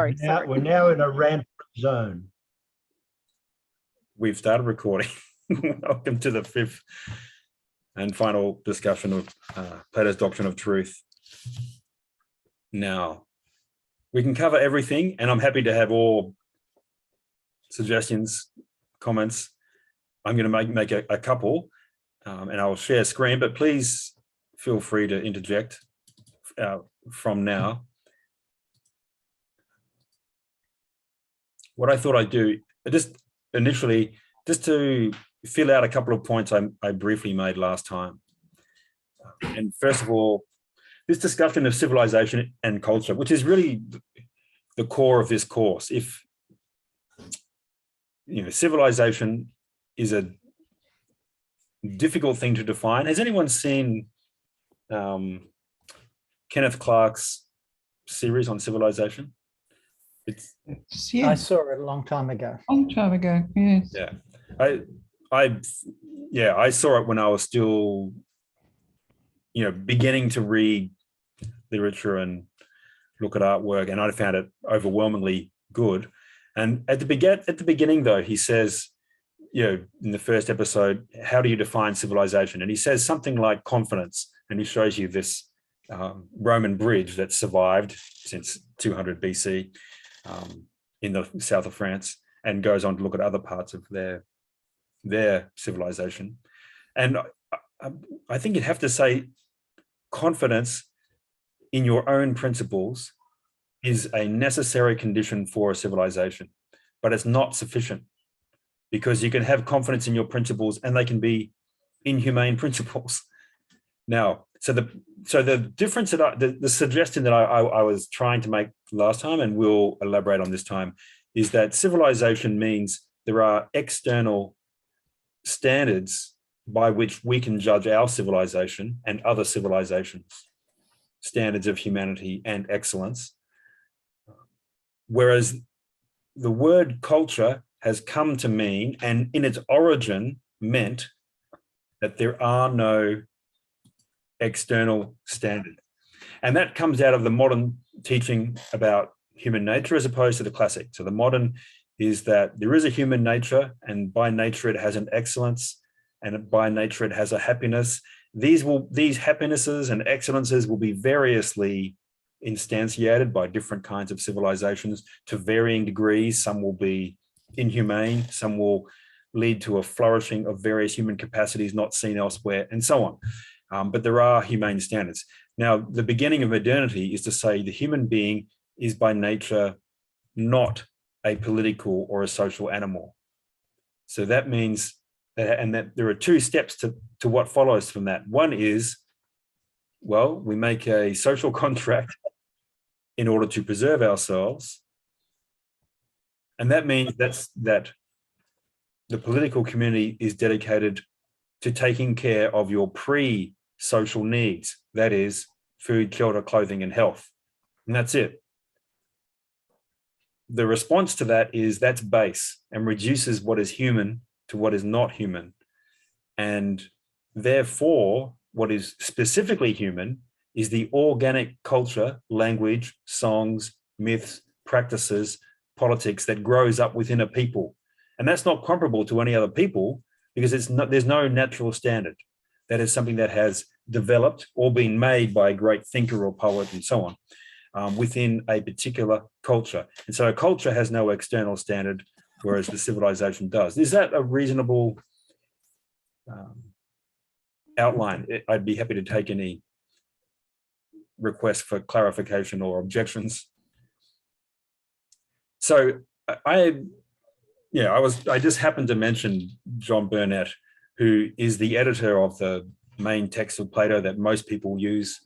Sorry. We're now in a rant zone. We've started recording. Welcome to the fifth and final discussion of Plato's doctrine of truth. Now, we can cover everything, and I'm happy to have all suggestions, comments. I'm going to make a couple, and I'll share screen, but please feel free to interject from now. What I thought I'd do, just initially, just to fill out a couple of points I briefly made last time. And first of all, this discussion of civilization and culture, which is really the core of this course. If civilization is a difficult thing to define. Has anyone seen Kenneth Clark's series on civilization? Yeah. I saw it a long time ago. Yes. Yeah, I saw it when I was still, beginning to read literature and look at artwork, and I found it overwhelmingly good. And at the beginning, though, he says, in the first episode, how do you define civilization? And he says something like confidence, and he shows you this Roman bridge that survived since 200 BC. In the south of France, and goes on to look at other parts of their civilization. And I think you'd have to say confidence in your own principles is a necessary condition for a civilization, but it's not sufficient, because you can have confidence in your principles and they can be inhumane principles. Now, so the difference that the suggestion that I was trying to make last time, and we'll elaborate on this time, is that civilization means there are external standards by which we can judge our civilization and other civilizations, standards of humanity and excellence. Whereas the word culture has come to mean, and in its origin meant, that there are no external standard. And that comes out of the modern teaching about human nature as opposed to the classic. So the modern is that there is a human nature, and by nature it has an excellence, and by nature it has a happiness. These happinesses and excellences will be variously instantiated by different kinds of civilizations to varying degrees. Some will be inhumane, some will lead to a flourishing of various human capacities not seen elsewhere, and so on. But there are humane standards. Now, the beginning of modernity is to say the human being is by nature not a political or a social animal. So that means that there are two steps to what follows from that. One is, well, we make a social contract in order to preserve ourselves. And that means that the political community is dedicated to taking care of your pre-social needs, that is, food, shelter, clothing, and health. And that's it. The response to that is that's base and reduces what is human to what is not human. And therefore, what is specifically human is the organic culture, language, songs, myths, practices, politics that grows up within a people. And that's not comparable to any other people, because there's no natural standard. That is something that has developed or been made by a great thinker or poet and so on within a particular culture. And so a culture has no external standard, whereas the civilization does. Is that a reasonable outline? I'd be happy to take any requests for clarification or objections. So I just happened to mention John Burnett, who is the editor of the main text of Plato that most people use.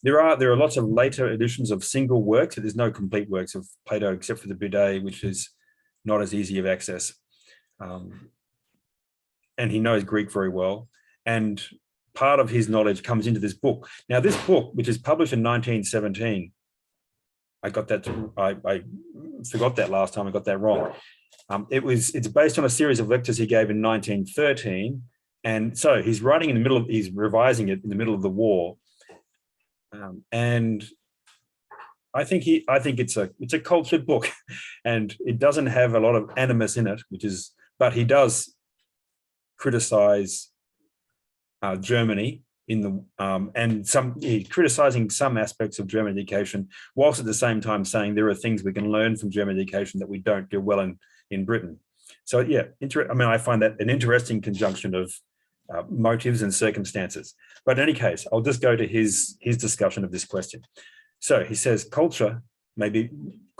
There are lots of later editions of single works. So there's no complete works of Plato except for the Bude, which is not as easy of access. And he knows Greek very well. And part of his knowledge comes into this book. Now, this book, which is published in 1917, I forgot that last time. I got that wrong. It's based on a series of lectures he gave in 1913, and so he's revising it in the middle of the war, and I think it's a cultured book, and it doesn't have a lot of animus in it, but he does criticize Germany in the criticizing some aspects of German education, whilst at the same time saying there are things we can learn from German education that we don't do well in Britain. So yeah, I find that an interesting conjunction of motives and circumstances. But in any case, I'll just go to his discussion of this question. So he says, culture may be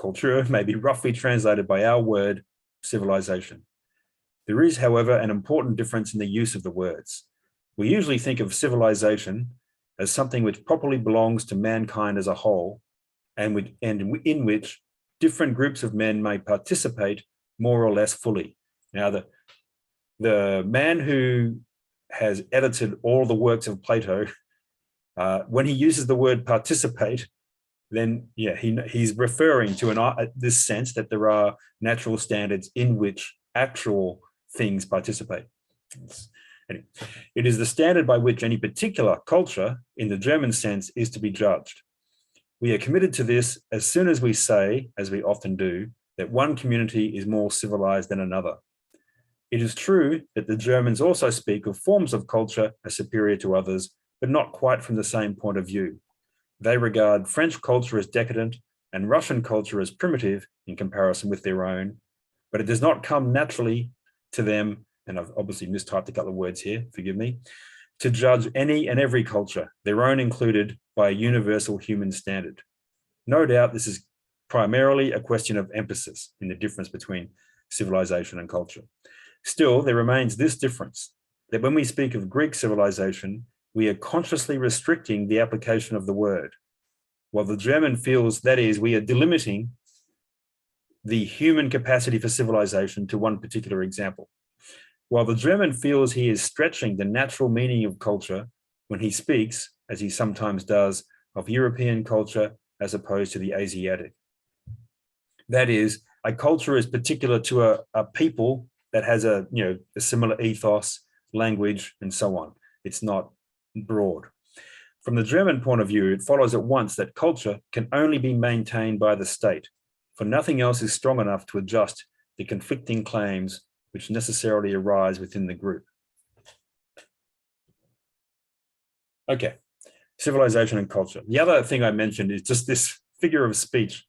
roughly translated by our word civilization. There is, however, an important difference in the use of the words. We usually think of civilization as something which properly belongs to mankind as a whole, and in which different groups of men may participate more or less fully. Now, the man who has edited all the works of Plato, when he uses the word participate, then yeah, he's referring to this sense that there are natural standards in which actual things participate. Anyway, it is the standard by which any particular culture, in the German sense, is to be judged. We are committed to this as soon as we say, as we often do, that one community is more civilized than another. It is true that the Germans also speak of forms of culture as superior to others, but not quite from the same point of view. They regard French culture as decadent and Russian culture as primitive in comparison with their own, but it does not come naturally to them, and I've obviously mistyped a couple of words here, forgive me, to judge any and every culture, their own included, by a universal human standard. No doubt this is primarily a question of emphasis in the difference between civilization and culture. Still, there remains this difference, that when we speak of Greek civilization, we are consciously restricting the application of the word, while the German feels, that is, we are delimiting the human capacity for civilization to one particular example. While the German feels he is stretching the natural meaning of culture when he speaks, as he sometimes does, of European culture as opposed to the Asiatic. That is, a culture is particular to a people that has a similar ethos, language, and so on. It's not broad. From the German point of view, it follows at once that culture can only be maintained by the state, for nothing else is strong enough to adjust the conflicting claims which necessarily arise within the group. Okay, civilization and culture. The other thing I mentioned is just this figure of speech,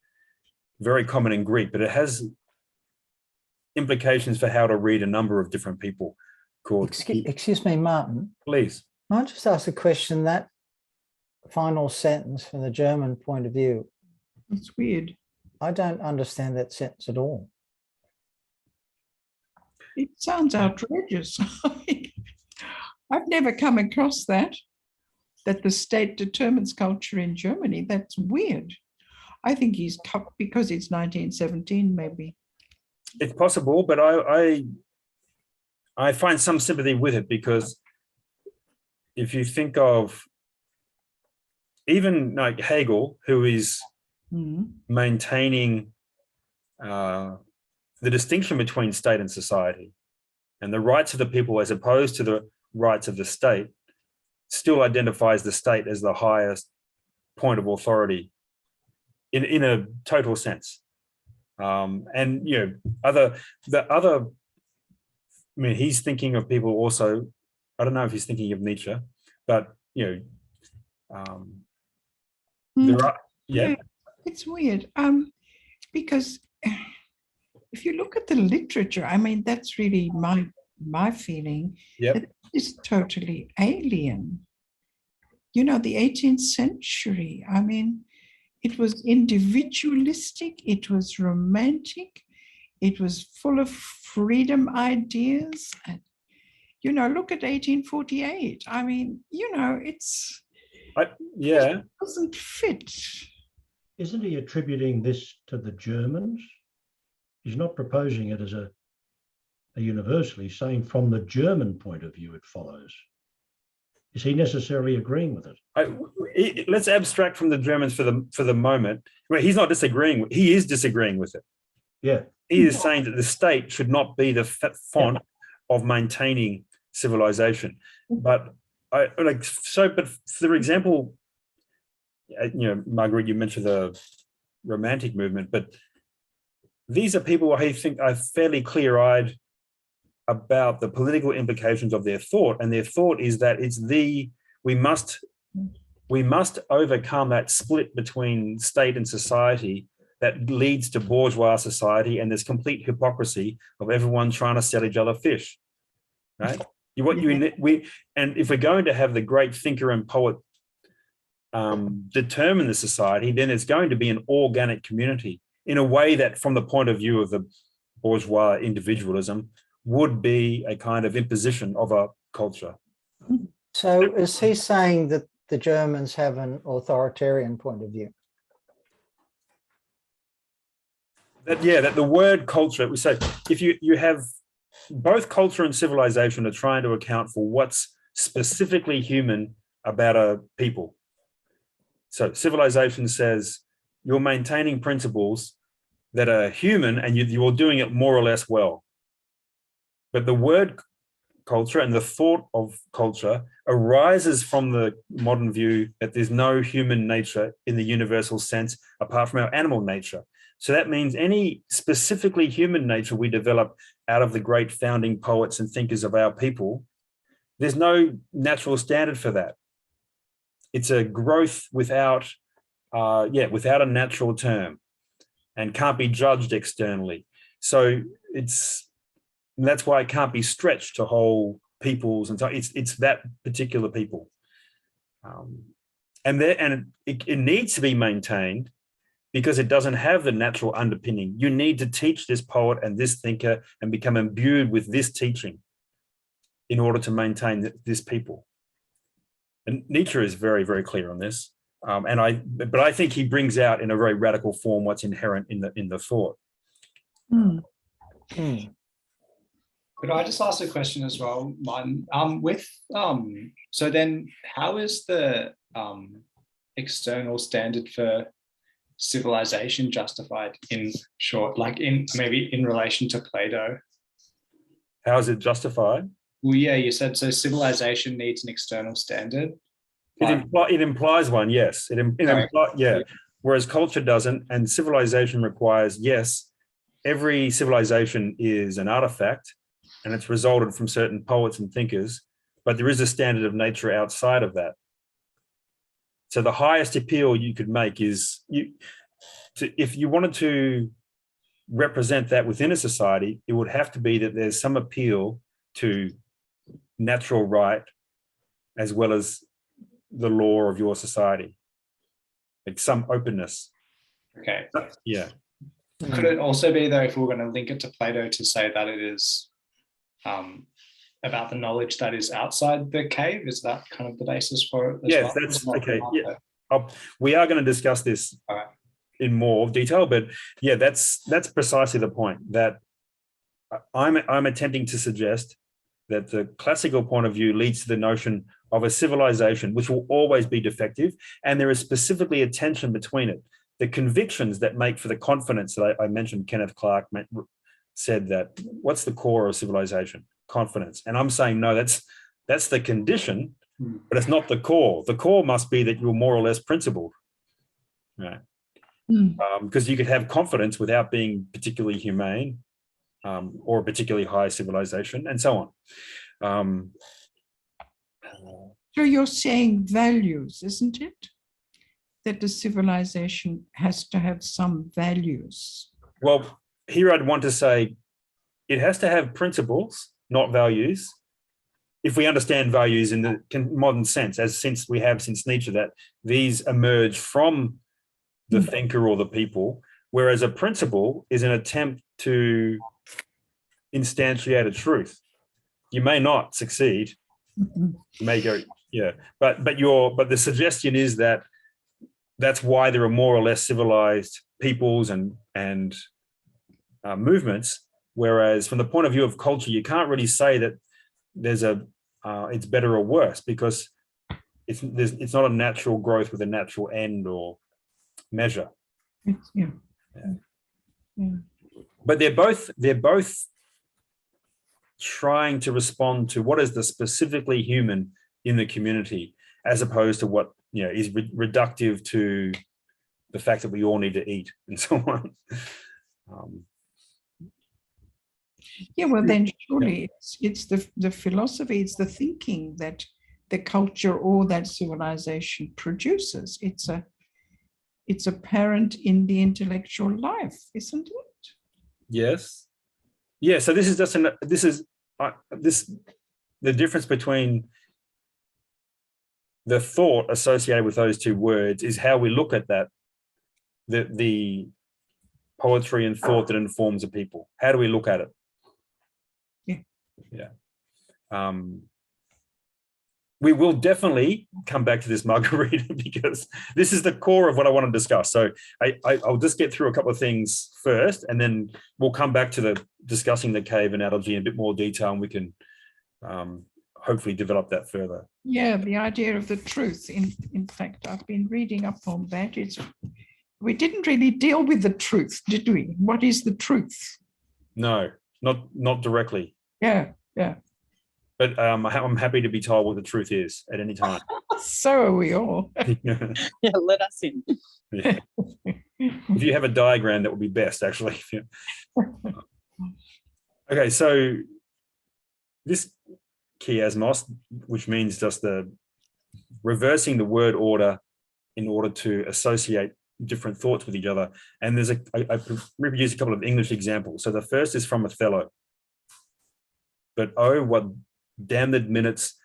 very common in Greek, but it has implications for how to read a number of different people called... Excuse me, Martin. Please. Might I just ask a question? That final sentence from the German point of view, It's weird. I don't understand that sentence at all. It sounds outrageous. I've never come across that the state determines culture in Germany. That's weird. I think he's because it's 1917, maybe. It's possible, but I find some sympathy with it, because if you think of even like Hegel, who is maintaining the distinction between state and society and the rights of the people as opposed to the rights of the state, still identifies the state as the highest point of authority in a total sense. And he's thinking of people also. I don't know if he's thinking of Nietzsche, but there are, yeah. It's weird, because if you look at the literature, I mean, that's really my feeling. Yep. That it's totally alien. The 18th century, I mean, it was individualistic, it was romantic, it was full of freedom ideas. And, look at 1848. I mean, it doesn't fit. Isn't he attributing this to the Germans? He's not proposing it as a universally, saying from the German point of view it follows. Is he necessarily agreeing with it? Let's abstract from the Germans for the moment. Well, he's not disagreeing. He is disagreeing with it. Yeah. He is saying that the state should not be the font of maintaining civilization. But but for example, Margaret, you mentioned romantic movement, but these are people I think are fairly clear-eyed about the political implications of their thought, and their thought is that we must overcome that split between state and society that leads to bourgeois society, and this complete hypocrisy of everyone trying to sell each other fish, right? And if we're going to have the great thinker and poet determine the society, then it's going to be an organic community in a way that, from the point of view of the bourgeois individualism, would be a kind of imposition of a culture. So is he saying that the Germans have an authoritarian point of view? That the word culture, we say, if you have both culture and civilization are trying to account for what's specifically human about a people. So civilization says you're maintaining principles that are human and you're doing it more or less well. But the word culture and the thought of culture arises from the modern view that there's no human nature in the universal sense apart from our animal nature. So that means any specifically human nature we develop out of the great founding poets and thinkers of our people, there's no natural standard for that. It's a growth without a natural term and can't be judged externally. So that's why it can't be stretched to whole peoples, and so it's that particular people, and it needs to be maintained because it doesn't have the natural underpinning. You need to teach this poet and this thinker and become imbued with this teaching in order to maintain this people. And Nietzsche is very, very clear on this, but I think he brings out in a very radical form what's inherent in the thought. Could I just ask a question as well, Martin? So then how is the external standard for civilization justified, in short, like maybe in relation to Plato? How is it justified? Well, yeah, you said so civilization needs an external standard. It implies one, yes. Whereas culture doesn't, and civilization requires, yes, every civilization is an artifact, and it's resulted from certain poets and thinkers, but there is a standard of nature outside of that. So the highest appeal you could make is, if you wanted to represent that within a society, it would have to be that there's some appeal to natural right as well as the law of your society, like some openness. Okay. Yeah. Could it also be, though, if we're going to link it to Plato, to say that it is about the knowledge that is outside the cave? Is that kind of the basis for it? Yes, that's okay. Yeah. We are going to discuss this in more detail, but yeah, that's precisely the point that I'm attempting to suggest, that the classical point of view leads to the notion of a civilization which will always be defective, and there is specifically a tension between it. The convictions that make for the confidence that I mentioned, Kenneth Clark said that, what's the core of civilization? Confidence. And I'm saying, no, that's the condition, but it's not the core. The core must be that you're more or less principled, right? Because you could have confidence without being particularly humane, or a particularly high civilization, and so on. So you're saying values, isn't it? That the civilization has to have some values. Well, here I'd want to say it has to have principles, not values. If we understand values in the modern sense, since Nietzsche, that these emerge from the thinker or the people, whereas a principle is an attempt to instantiate a truth. You may not succeed. You may go, yeah, but the suggestion is that that's why there are more or less civilized peoples and movements. Whereas from the point of view of culture, you can't really say that there's it's better or worse, because it's not a natural growth with a natural end or measure. Yeah. But they're both trying to respond to what is the specifically human in the community, as opposed to what is reductive to the fact that we all need to eat and so on. Yeah, well, then surely it's the philosophy, it's the thinking that the culture or that civilization produces. It's apparent in the intellectual life, isn't it? Yes. Yeah. So this is just the difference between the thought associated with those two words is how we look at that, the poetry and thought that informs a people. How do we look at it? Yeah. We will definitely come back to this, Margarita, because this is the core of what I want to discuss. So I'll just get through a couple of things first, and then we'll come back to the discussing the cave analogy in a bit more detail, and we can hopefully develop that further. Yeah, the idea of the truth. In fact, I've been reading up on that. We didn't really deal with the truth, did we? What is the truth? No, not directly. Yeah. But I'm happy to be told what the truth is at any time. So are we all. Yeah. Yeah, let us in. Yeah. If you have a diagram, that would be best, actually. Okay, so this chiasmos, which means just the reversing the word order in order to associate different thoughts with each other. And there's I reproduced a couple of English examples. So the first is from Othello. But oh, what damned minutes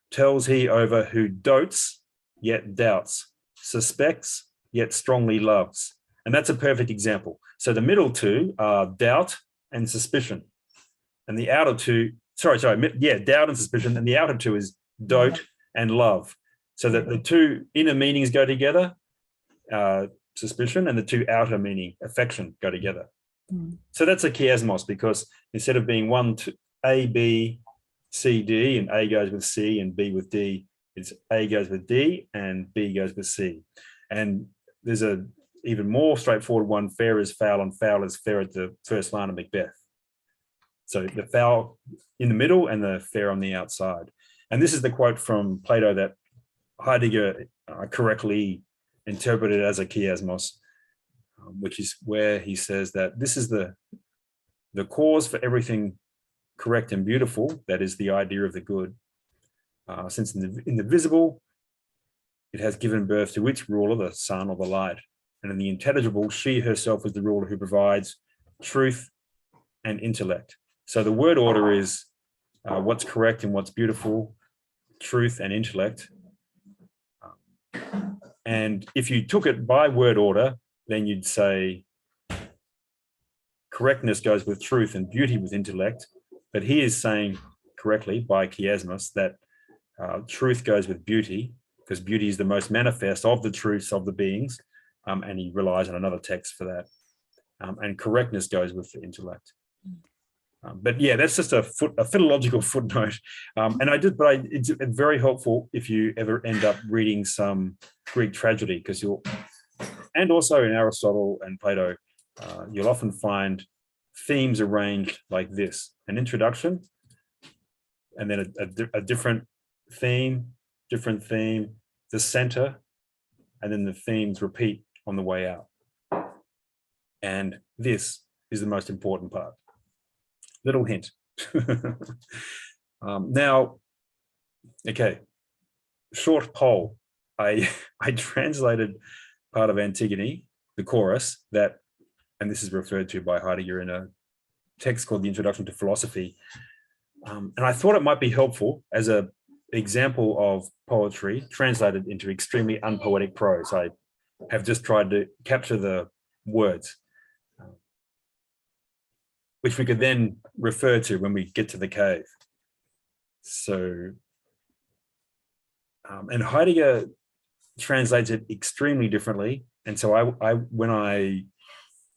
tells he over who dotes, yet doubts, suspects, yet strongly loves. And that's a perfect example. So the middle two are doubt and suspicion. And the outer two, doubt and suspicion. And the outer two is dote and love. So that the two inner meanings go together, suspicion, and the two outer meaning, affection, go together. So that's a chiasmos, because instead of being one, two, A, B, C, D, and A goes with C and B with D, it's A goes with D and B goes with C. And there's a even more straightforward one, fair is foul and foul is fair, at the first line of Macbeth. So the foul in the middle and the fair on the outside. And this is the quote from Plato that Heidegger correctly interpreted as a chiasmos, which is where he says that this is the cause for everything correct and beautiful, that is the idea of the good. Since in the visible, it has given birth to its ruler, the sun or the light. And in the intelligible, she herself is the ruler who provides truth and intellect. So the word order is what's correct and what's beautiful, truth and intellect. And if you took it by word order, then you'd say correctness goes with truth and beauty with intellect. But he is saying correctly by chiasmos that truth goes with beauty, because beauty is the most manifest of the truths of the beings, and he relies on another text for that. And correctness goes with the intellect. But yeah, that's just a philological footnote. It's very helpful if you ever end up reading some Greek tragedy, because and also in Aristotle and Plato, you'll often find themes arranged like this: an introduction, and then a different theme, the center, and then the themes repeat on the way out. And this is the most important part. Little hint. Now, okay, short poll. I translated part of Antigone, the chorus, that, and this is referred to by Heidegger in a text called The Introduction to Philosophy. And I thought it might be helpful as an example of poetry translated into extremely unpoetic prose. I have just tried to capture the words, which we could then refer to when we get to the cave. So, and Heidegger translates it extremely differently. And so I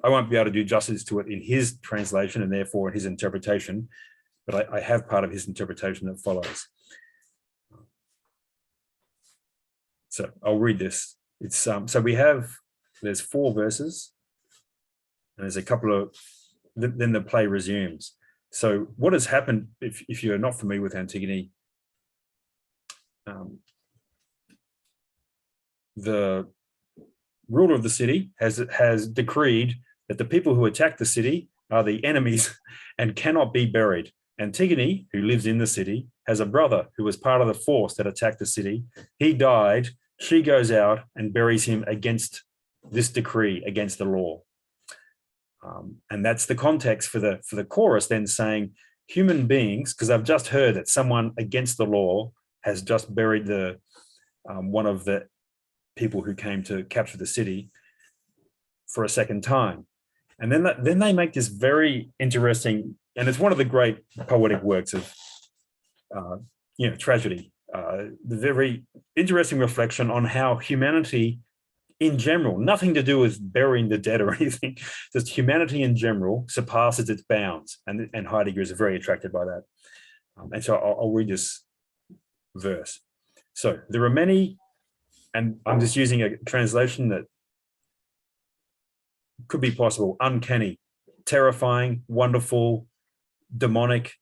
won't be able to do justice to it in his translation and therefore in his interpretation, but I have part of his interpretation that follows. So I'll read this. It's so there's 4 verses, and there's a couple of, then the play resumes. So what has happened, if you're not familiar with Antigone, the ruler of the city, has decreed that the people who attack the city are the enemies and cannot be buried. Antigone, who lives in the city, has a brother who was part of the force that attacked the city. He died. She goes out and buries him against this decree, against the law. And that's the context for the chorus then saying human beings, because I've just heard that someone against the law has just buried the one of the people who came to capture the city for a second time. And then they make this very interesting, and it's one of the great poetic works of tragedy, the very interesting reflection on how humanity in general, nothing to do with burying the dead or anything, just humanity in general surpasses its bounds. And Heidegger is very attracted by that. And so I'll read this verse. So there are many, and I'm just using a translation that could be possible: uncanny, terrifying, wonderful, demonic,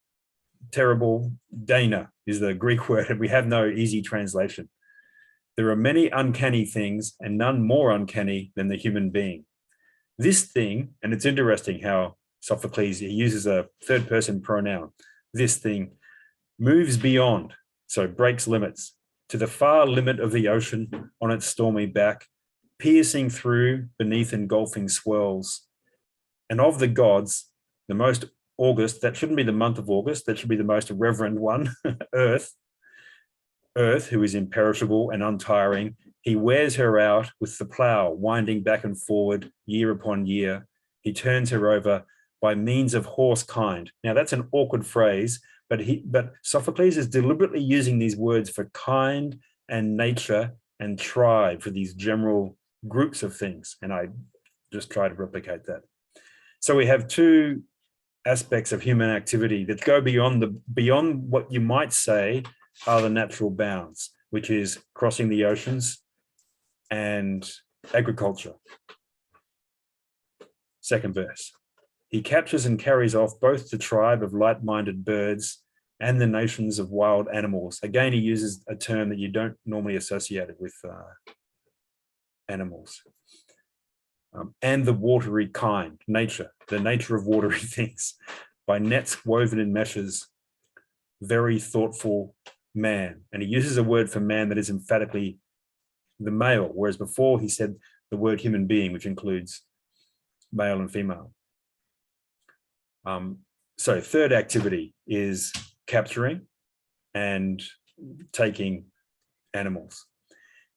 terrible. Dana is the Greek word, and we have no easy translation. There are many uncanny things, and none more uncanny than the human being. This thing, and it's interesting how Sophocles, he uses a third person pronoun, this thing moves beyond, so breaks limits, to the far limit of the ocean on its stormy back, piercing through beneath engulfing swirls. And of the gods, the most august, that shouldn't be the month of August, that should be the most reverend one, Earth, who is imperishable and untiring, he wears her out with the plough, winding back and forward year upon year. He turns her over by means of horse kind. Now that's an awkward phrase, but Sophocles is deliberately using these words for kind and nature and tribe, for these general groups of things. And I just try to replicate that. So we have two aspects of human activity that go beyond what you might say are the natural bounds, which is crossing the oceans and agriculture. Second verse. He captures and carries off both the tribe of light-minded birds and the nations of wild animals. Again, he uses a term that you don't normally associate it with animals. And the watery kind, nature, the nature of watery things, by nets woven in meshes, very thoughtful man. And he uses a word for man that is emphatically the male, whereas before he said the word human being, which includes male and female. So third activity is capturing and taking animals.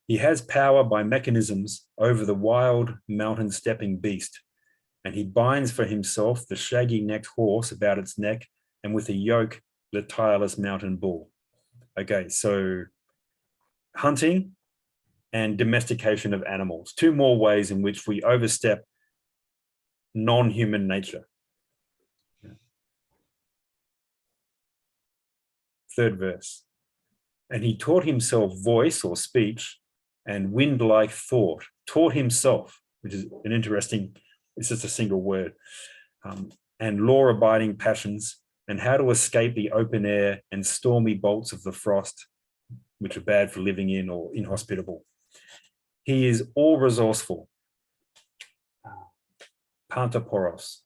He has power by mechanisms over the wild mountain stepping beast, and he binds for himself the shaggy-necked horse about its neck, and with a yoke the tireless mountain bull. Okay, so hunting and domestication of animals, two more ways in which we overstep non-human nature. Third verse. And he taught himself voice or speech and wind-like thought, taught himself, which is an interesting, it's just a single word, and law-abiding passions, and how to escape the open air and stormy bolts of the frost, which are bad for living in or inhospitable. He is all-resourceful, pantaporos,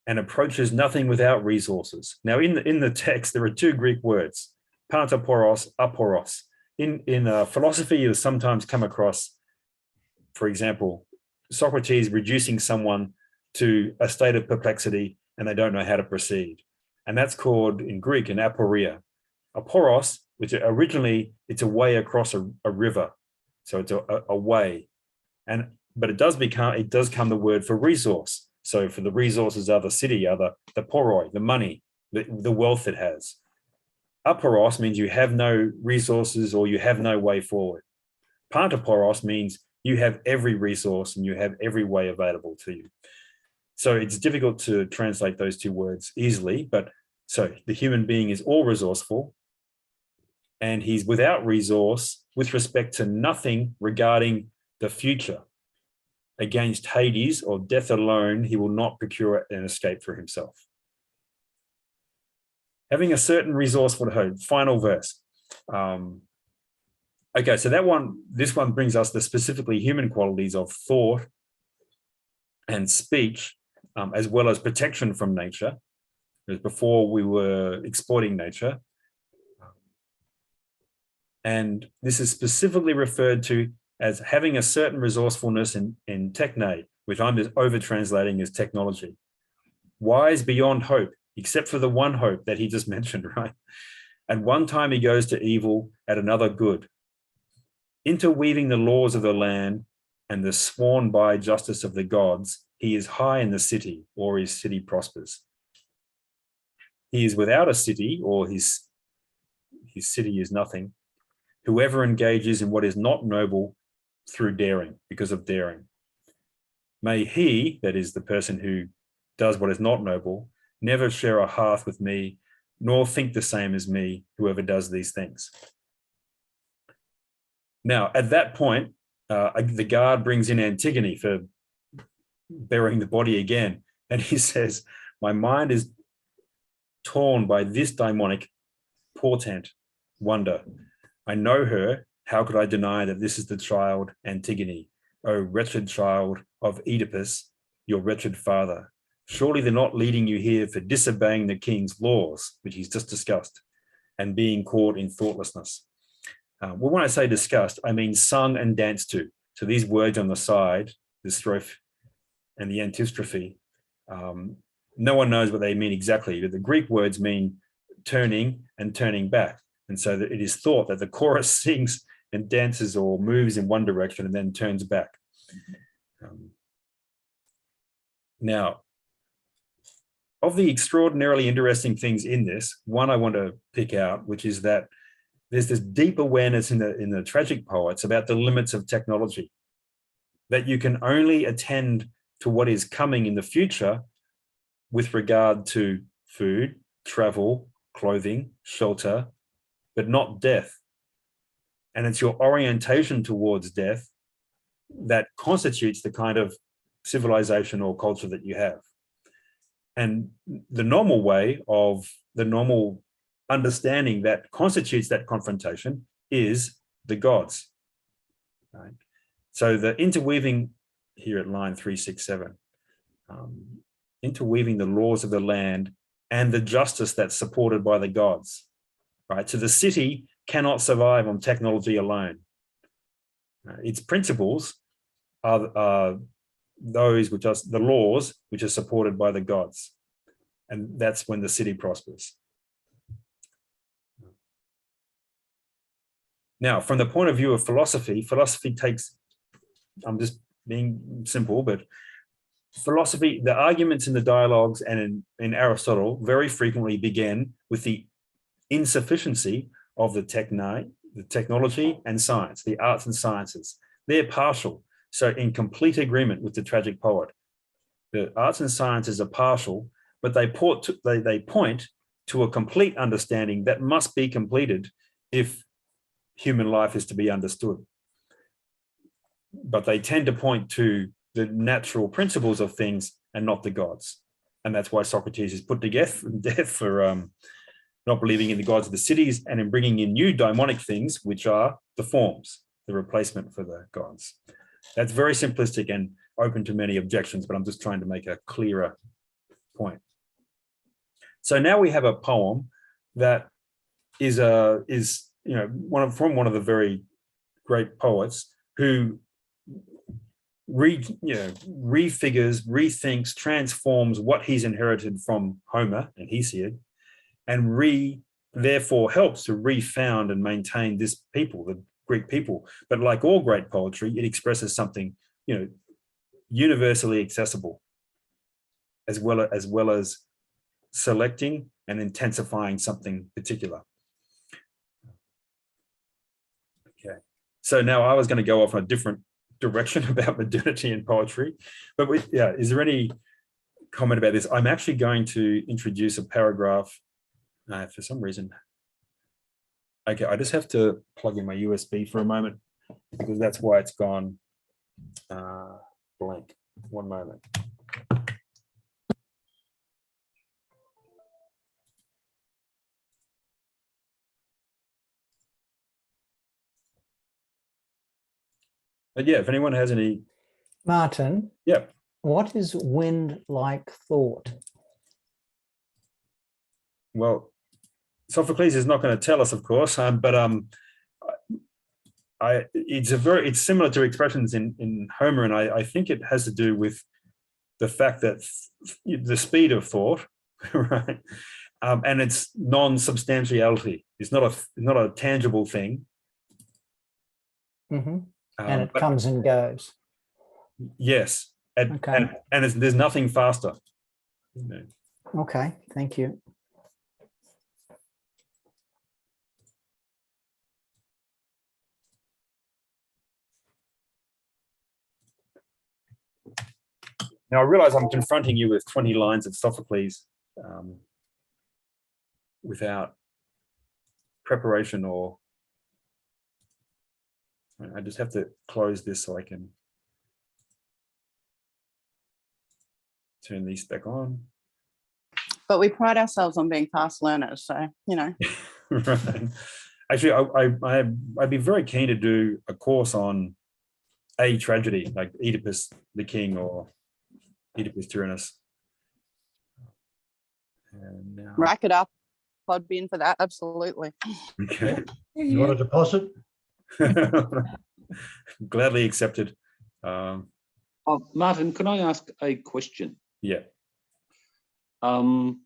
and approaches nothing without resources. Now, in the text, there are two Greek words, pantaporos, aporos. In philosophy, you sometimes come across, for example, Socrates reducing someone to a state of perplexity and they don't know how to proceed. And that's called, in Greek, an aporia. Aporos, which originally, it's a way across a river. So it's a way. But it does come the word for resource. So for the resources of the city are the poroi, the money, the wealth it has. Aporos means you have no resources or you have no way forward. Pantaporos means you have every resource and you have every way available to you. So it's difficult to translate those two words easily, but so the human being is all resourceful and he's without resource with respect to nothing regarding the future. Against Hades or death alone, he will not procure an escape for himself. Having a certain resourceful hope, final verse. Okay, so this one brings us the specifically human qualities of thought and speech, as well as protection from nature. Because before we were exploiting nature. And this is specifically referred to as having a certain resourcefulness in techne, which I'm just over-translating as technology. Wise beyond hope, except for the one hope that he just mentioned, right? At one time he goes to evil, at another good. Interweaving the laws of the land and the sworn by justice of the gods, he is high in the city, or his city prospers. He is without a city, or his city is nothing. Whoever engages in what is not noble through daring, because of daring. May he, that is the person who does what is not noble, never share a hearth with me, nor think the same as me, whoever does these things. Now, at that point, the guard brings in Antigone for burying the body again. And he says, my mind is torn by this daimonic portent, wonder. I know her. How could I deny that this is the child Antigone? O wretched child of Oedipus, your wretched father. Surely they're not leading you here for disobeying the king's laws, which he's just discussed, and being caught in thoughtlessness. Well, when I say discussed, I mean sung and danced to. So these words on the side, the strophe and the antistrophe, no one knows what they mean exactly, but the Greek words mean turning and turning back. And so that it is thought that the chorus sings and dances or moves in one direction and then turns back. Now, of the extraordinarily interesting things in this, one I want to pick out, which is that there's this deep awareness in the tragic poets about the limits of technology, that you can only attend to what is coming in the future with regard to food, travel, clothing, shelter, but not death. And it's your orientation towards death that constitutes the kind of civilization or culture that you have. And the normal way of the normal understanding that constitutes that confrontation is the gods. Right? So the interweaving here at line 367, interweaving the laws of the land and the justice that's supported by the gods. Right? So the city cannot survive on technology alone. Its principles are those which are the laws which are supported by the gods. And that's when the city prospers. Now, from the point of view of philosophy, philosophy takes, I'm just being simple, but philosophy, the arguments in the dialogues and in Aristotle very frequently begin with the insufficiency of the technology and science, the arts and sciences. They're partial. So in complete agreement with the tragic poet, the arts and sciences are partial, but they point to a complete understanding that must be completed if human life is to be understood. But they tend to point to the natural principles of things and not the gods. And that's why Socrates is put to death for not believing in the gods of the cities and in bringing in new daimonic things, which are the forms, the replacement for the gods. That's very simplistic and open to many objections, but I'm just trying to make a clearer point. So now we have a poem that is from one of the very great poets who refigures, rethinks, transforms what he's inherited from Homer and Hesiod, and therefore helps to refound and maintain this people, the Greek people. But like all great poetry, it expresses something, universally accessible, as well as selecting and intensifying something particular. Okay, so now I was going to go off on a different direction about modernity and poetry, but is there any comment about this? I'm actually going to introduce a paragraph for some reason. Okay, I just have to plug in my USB for a moment because that's why it's gone blank. One moment. But yeah, if anyone has any, Martin, yeah. what is wind-like thought? Well, Sophocles is not going to tell us, of course, it's similar to expressions in Homer, and I think it has to do with the fact that the speed of thought, right, and its non-substantiality. It's not a tangible thing. Mm-hmm. And it But comes and goes. yes, Okay. and there's nothing faster. Okay, thank you. Now I realize I'm confronting you with 20 lines of Sophocles without preparation, or I just have to close this so I can turn these back on. But we pride ourselves on being fast learners, so you know. Right. Actually, I'd be very keen to do a course on a tragedy like Oedipus the King or Oedipus Tyrannus. And now, Rack it up. Pod bin for that, absolutely. okay. You want a deposit? Gladly accepted. Martin, can I ask a question? Yeah. Am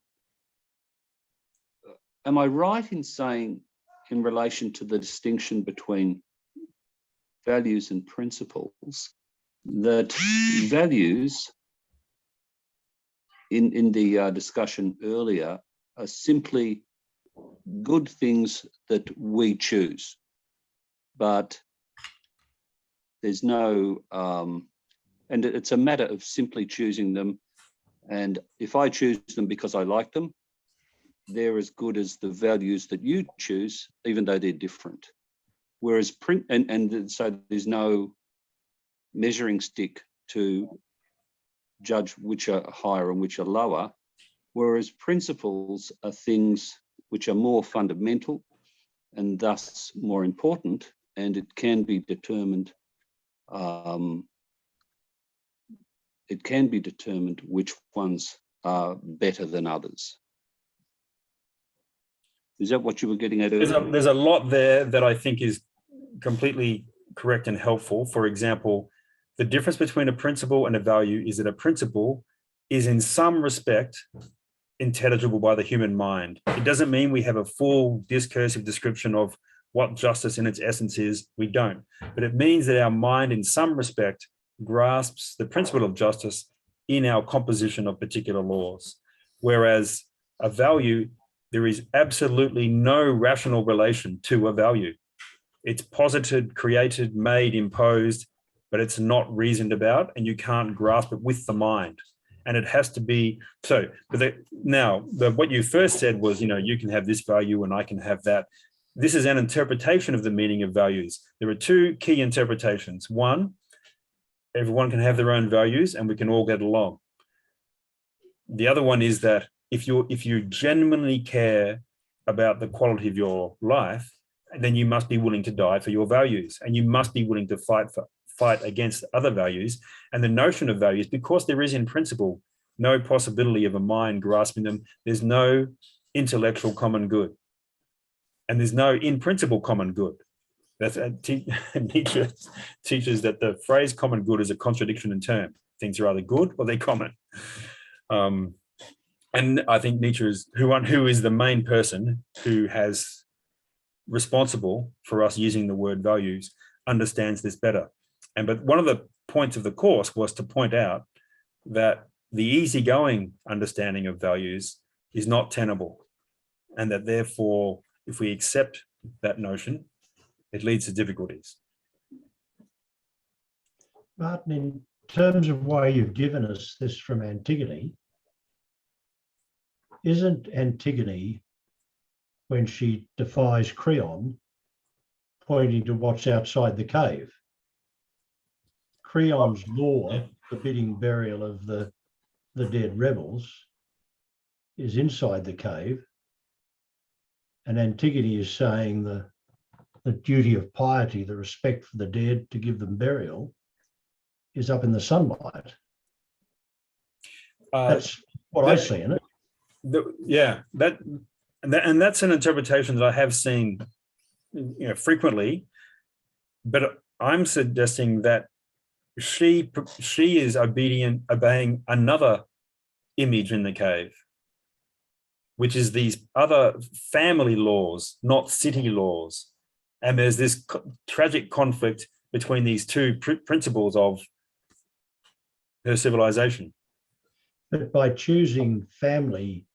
I right in saying, in relation to the distinction between values and principles, that values in the discussion earlier are simply good things that we choose, but there's no, and it's a matter of simply choosing them. And if I choose them because I like them, they're as good as the values that you choose, even though they're different. Whereas so there's no measuring stick to judge which are higher and which are lower. Whereas principles are things which are more fundamental and thus more important, and it can be determined. It can be determined which ones are better than others. Is that what you were getting at earlier? There's a lot there that I think is completely correct and helpful. For example, the difference between a principle and a value is that a principle is in some respect intelligible by the human mind. It doesn't mean we have a full discursive description of what justice in its essence is. We don't. But it means that our mind in some respect grasps the principle of justice in our composition of particular laws. Whereas a value, there is absolutely no rational relation to a value. It's posited, created, made, imposed, but it's not reasoned about, and you can't grasp it with the mind. And it has to be so. What you first said was, you can have this value and I can have that. This is an interpretation of the meaning of values. There are two key interpretations. One, everyone can have their own values and we can all get along. The other one is that if you genuinely care about the quality of your life, then you must be willing to die for your values, and you must be willing to fight against other values. And the notion of values, because there is in principle no possibility of a mind grasping them, there's no intellectual common good, and there's no in principle common good. That's Nietzsche teaches that the phrase common good is a contradiction in term. Things are either good or they're common. And I think Nietzsche is who is the main person who has responsible for us using the word values, understands this better. But one of the points of the course was to point out that the easygoing understanding of values is not tenable, and that therefore, if we accept that notion, it leads to difficulties. Martin, in terms of why you've given us this from Antigone, isn't Antigone, when she defies Creon, pointing to what's outside the cave? Creon's law forbidding burial of the dead rebels is inside the cave, and Antigone is saying the the duty of piety, the respect for the dead, to give them burial, is up in the sunlight. That's what I see in it. And that's an interpretation that I have seen, frequently. But I'm suggesting that she is obeying another image in the cave, which is these other family laws, not city laws. And there's this tragic conflict between these two principles of her civilization. But by choosing family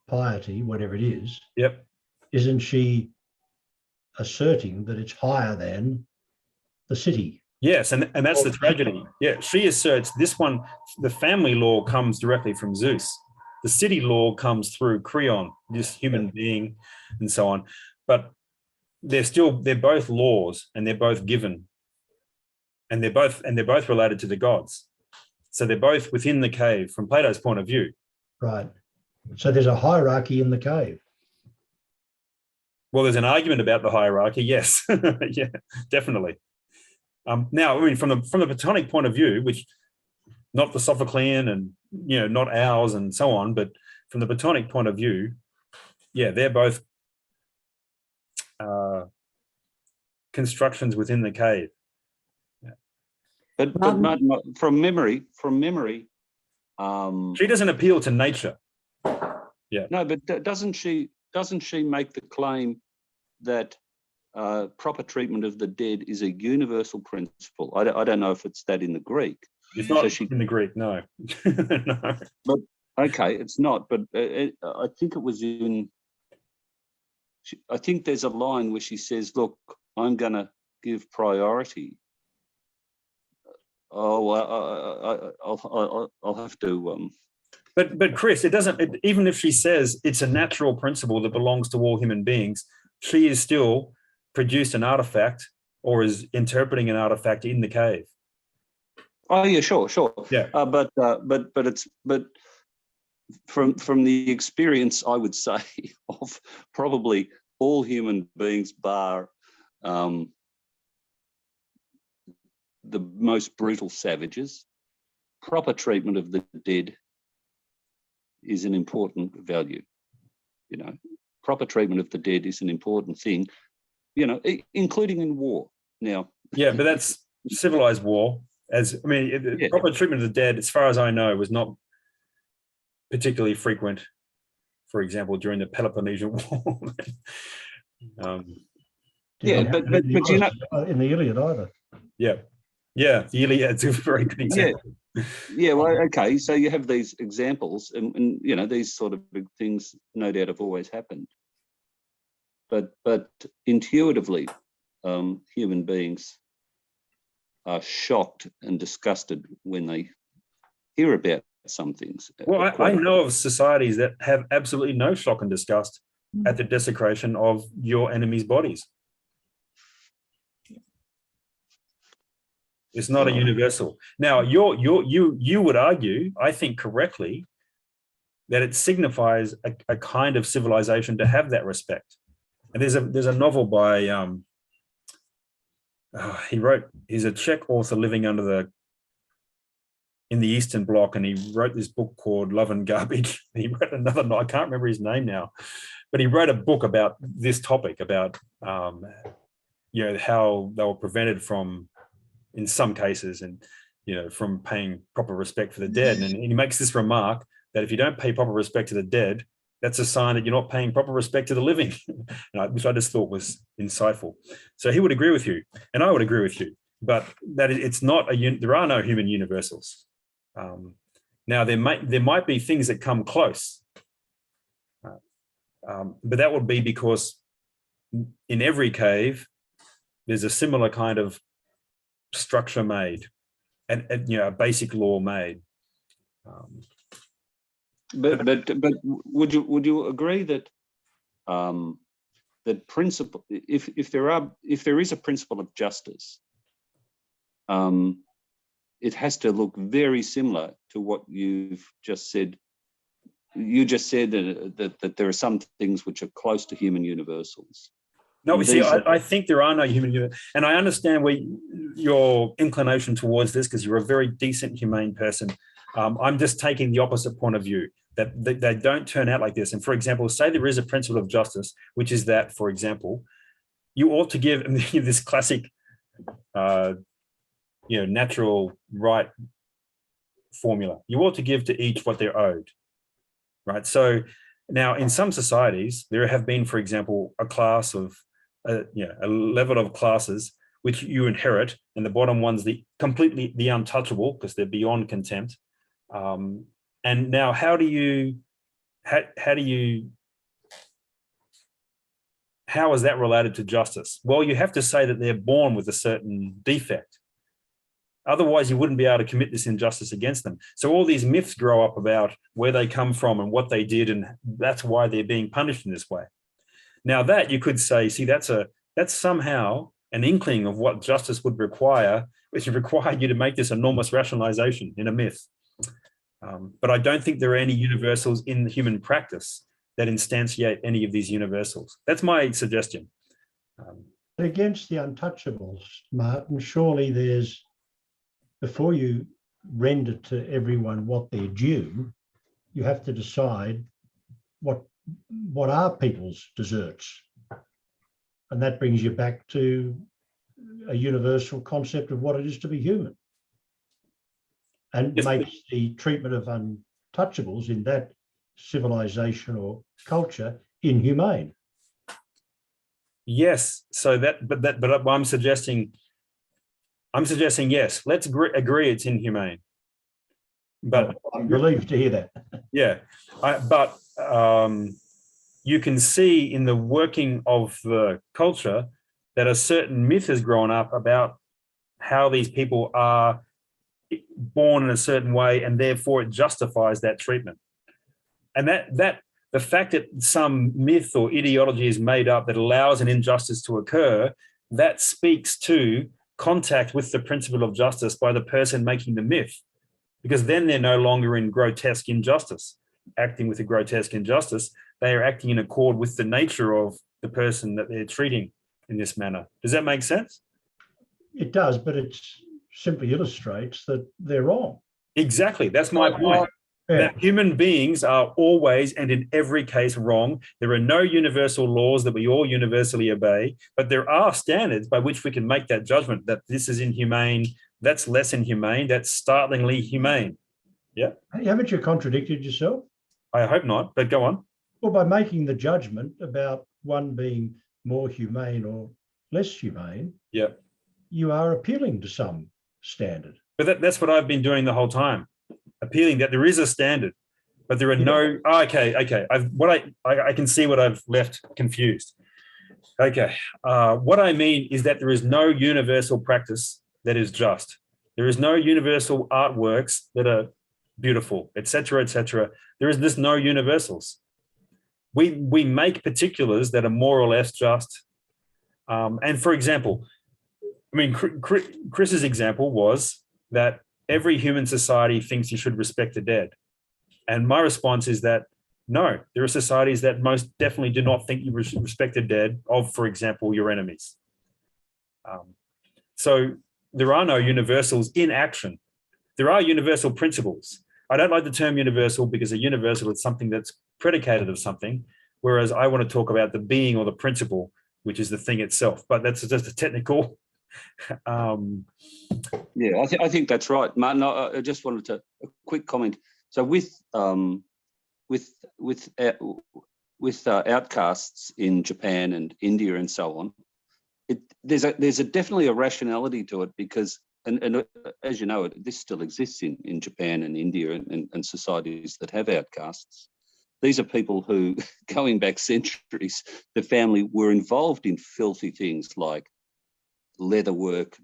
piety, whatever it is, Yep. isn't she asserting that it's higher than the city? Yes, and that's the tragedy. Yeah, she asserts this one, the family law comes directly from Zeus. The city law comes through Creon, this human being, and so on. But they're both laws, and they're both given, and they're both related to the gods. So they're both within the cave from Plato's point of view. Right. So there's a hierarchy in the cave. Well, there's an argument about the hierarchy. Yes, yeah, definitely. Now, I mean, from the Platonic point of view, which not the Sophoclean and not ours and so on, but from the Platonic point of view, yeah, they're both constructions within the cave. Yeah. But Martin, from memory, she doesn't appeal to nature. Yeah. No, but doesn't she make the claim that proper treatment of the dead is a universal principle? I don't know if it's that in the Greek. It's not in the Greek, no. No. But okay, it's not. But I think it was I think there's a line where she says, "Look, I'm going to give priority." Oh, I'll have to. But Chris, it doesn't. Even if she says it's a natural principle that belongs to all human beings, she is still produced an artifact or is interpreting an artifact in the cave. Oh yeah, sure. Yeah. But from the experience, I would say, of probably all human beings, bar the most brutal savages, proper treatment of the dead is an important value. Proper treatment of the dead is an important thing, including in war. Now, yeah, but that's civilized war. Proper treatment of the dead, as far as I know, was not particularly frequent. For example, during the Peloponnesian War. But in the Iliad either. Yeah, the Iliad's a very good example. Yeah. Well, okay. So you have these examples, and these sort of big things, no doubt, have always happened. But intuitively, human beings are shocked and disgusted when they hear about some things. Well, I know of societies that have absolutely no shock and disgust at the desecration of your enemy's bodies. It's not a universal. Now, you would argue, I think correctly, that it signifies a kind of civilization to have that respect. And there's a novel by he's a Czech author living in the Eastern Bloc, and he wrote this book called Love and Garbage. He wrote another, I can't remember his name now, but he wrote a book about this topic, about how they were prevented from, in some cases, and from paying proper respect for the dead. And he makes this remark that if you don't pay proper respect to the dead, that's a sign that you're not paying proper respect to the living, which I just thought was insightful. So he would agree with you, and I would agree with you, but that it's not there are no human universals. Now there might be things that come close, but that would be because in every cave there's a similar kind of structure made, and a basic law made. But would you agree that that principle, if there is a principle of justice, it has to look very similar to what you've just said. You just said that there are some things which are close to human universals. No, And see, these are- I think there are no human, and I understand your inclination towards this because you're a very decent, humane person. I'm just taking the opposite point of view, that they don't turn out like this. And for example, say there is a principle of justice, which is that, for example, you ought to give this classic, natural right formula. You ought to give to each what they're owed, right? So now in some societies, there have been, for example, a class of, a level of classes which you inherit, and the bottom one's completely the untouchable because they're beyond contempt. And now how is that related to justice? Well, you have to say that they're born with a certain defect. Otherwise, you wouldn't be able to commit this injustice against them. So all these myths grow up about where they come from and what they did, and that's why they're being punished in this way. Now that you could say, see, that's somehow an inkling of what justice would require, which would require you to make this enormous rationalization in a myth. But I don't think there are any universals in the human practice that instantiate any of these universals. That's my suggestion. Against the untouchables, Martin, surely there's, before you render to everyone what they're due, you have to decide what are people's deserts. And that brings you back to a universal concept of what it is to be human, and Yes, makes the treatment of untouchables in that civilization or culture inhumane. Yes. So but I'm suggesting yes, let's agree it's inhumane. But I'm relieved to hear that. yeah, but you can see in the working of the culture that a certain myth has grown up about how these people are born in a certain way, and therefore it justifies that treatment. And that the fact that some myth or ideology is made up that allows an injustice to occur, that speaks to contact with the principle of justice by the person making the myth, because then they're no longer in grotesque injustice, acting with a grotesque injustice. They are acting in accord with the nature of the person that they're treating in this manner. Does that make sense? It does, but it simply illustrates that they're wrong. Exactly. That's my point. Yeah. That human beings are always and in every case wrong. There are no universal laws that we all universally obey, but there are standards by which we can make that judgment that this is inhumane, that's less inhumane, that's startlingly humane. Yeah. Haven't you contradicted yourself? I hope not, but go on. Well, by making the judgment about one being more humane or less humane, Yeah. you are appealing to some standard. But that's what I've been doing the whole time, appealing that there is a standard, but there are no. Oh, okay. I can see what I've left confused. Okay, what I mean is that there is no universal practice that is just. There is no universal artworks that are beautiful, etc., etc. There is just no universals. We make particulars that are more or less just. And for example, I mean, Chris's example was that every human society thinks you should respect the dead. And my response is that no, there are societies that most definitely do not think you respect the dead of, for example, your enemies. So there are no universals in action. There are universal principles. I don't like the term universal because a universal is something that's predicated of something, whereas I want to talk about the being or the principle, which is the thing itself. But that's just a technical. Yeah, I think that's right, Martin. I just wanted a quick comment. So with outcasts in Japan and India and so on, there's definitely a rationality to it because, and as you know, this still exists in Japan and India and societies that have outcasts. These are people who, going back centuries, the family were involved in filthy things like leather work,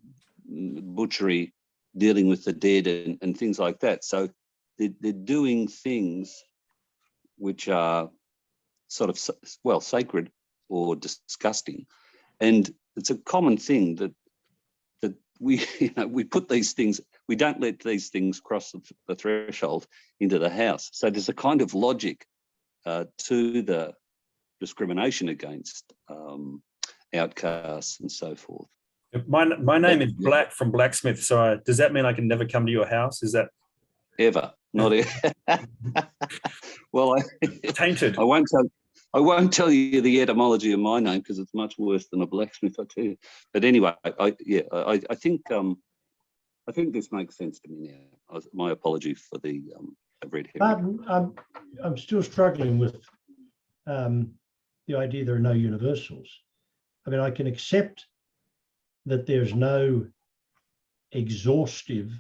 butchery, dealing with the dead and things like that. So they're doing things which are sort of, well, sacred or disgusting. And it's a common thing that we, we put these things, we don't let these things cross the threshold into the house. So there's a kind of logic to the discrimination against outcasts and so forth. My name is Black from Blacksmith. So does that mean I can never come to your house? Is that Ever, not ever. Well, tainted? I won't tell you the etymology of my name because it's much worse than a blacksmith, I tell you. But anyway, I think this makes sense to me now. My apology for the red herring. I'm still struggling with the idea there are no universals. I mean, I can accept that there's no exhaustive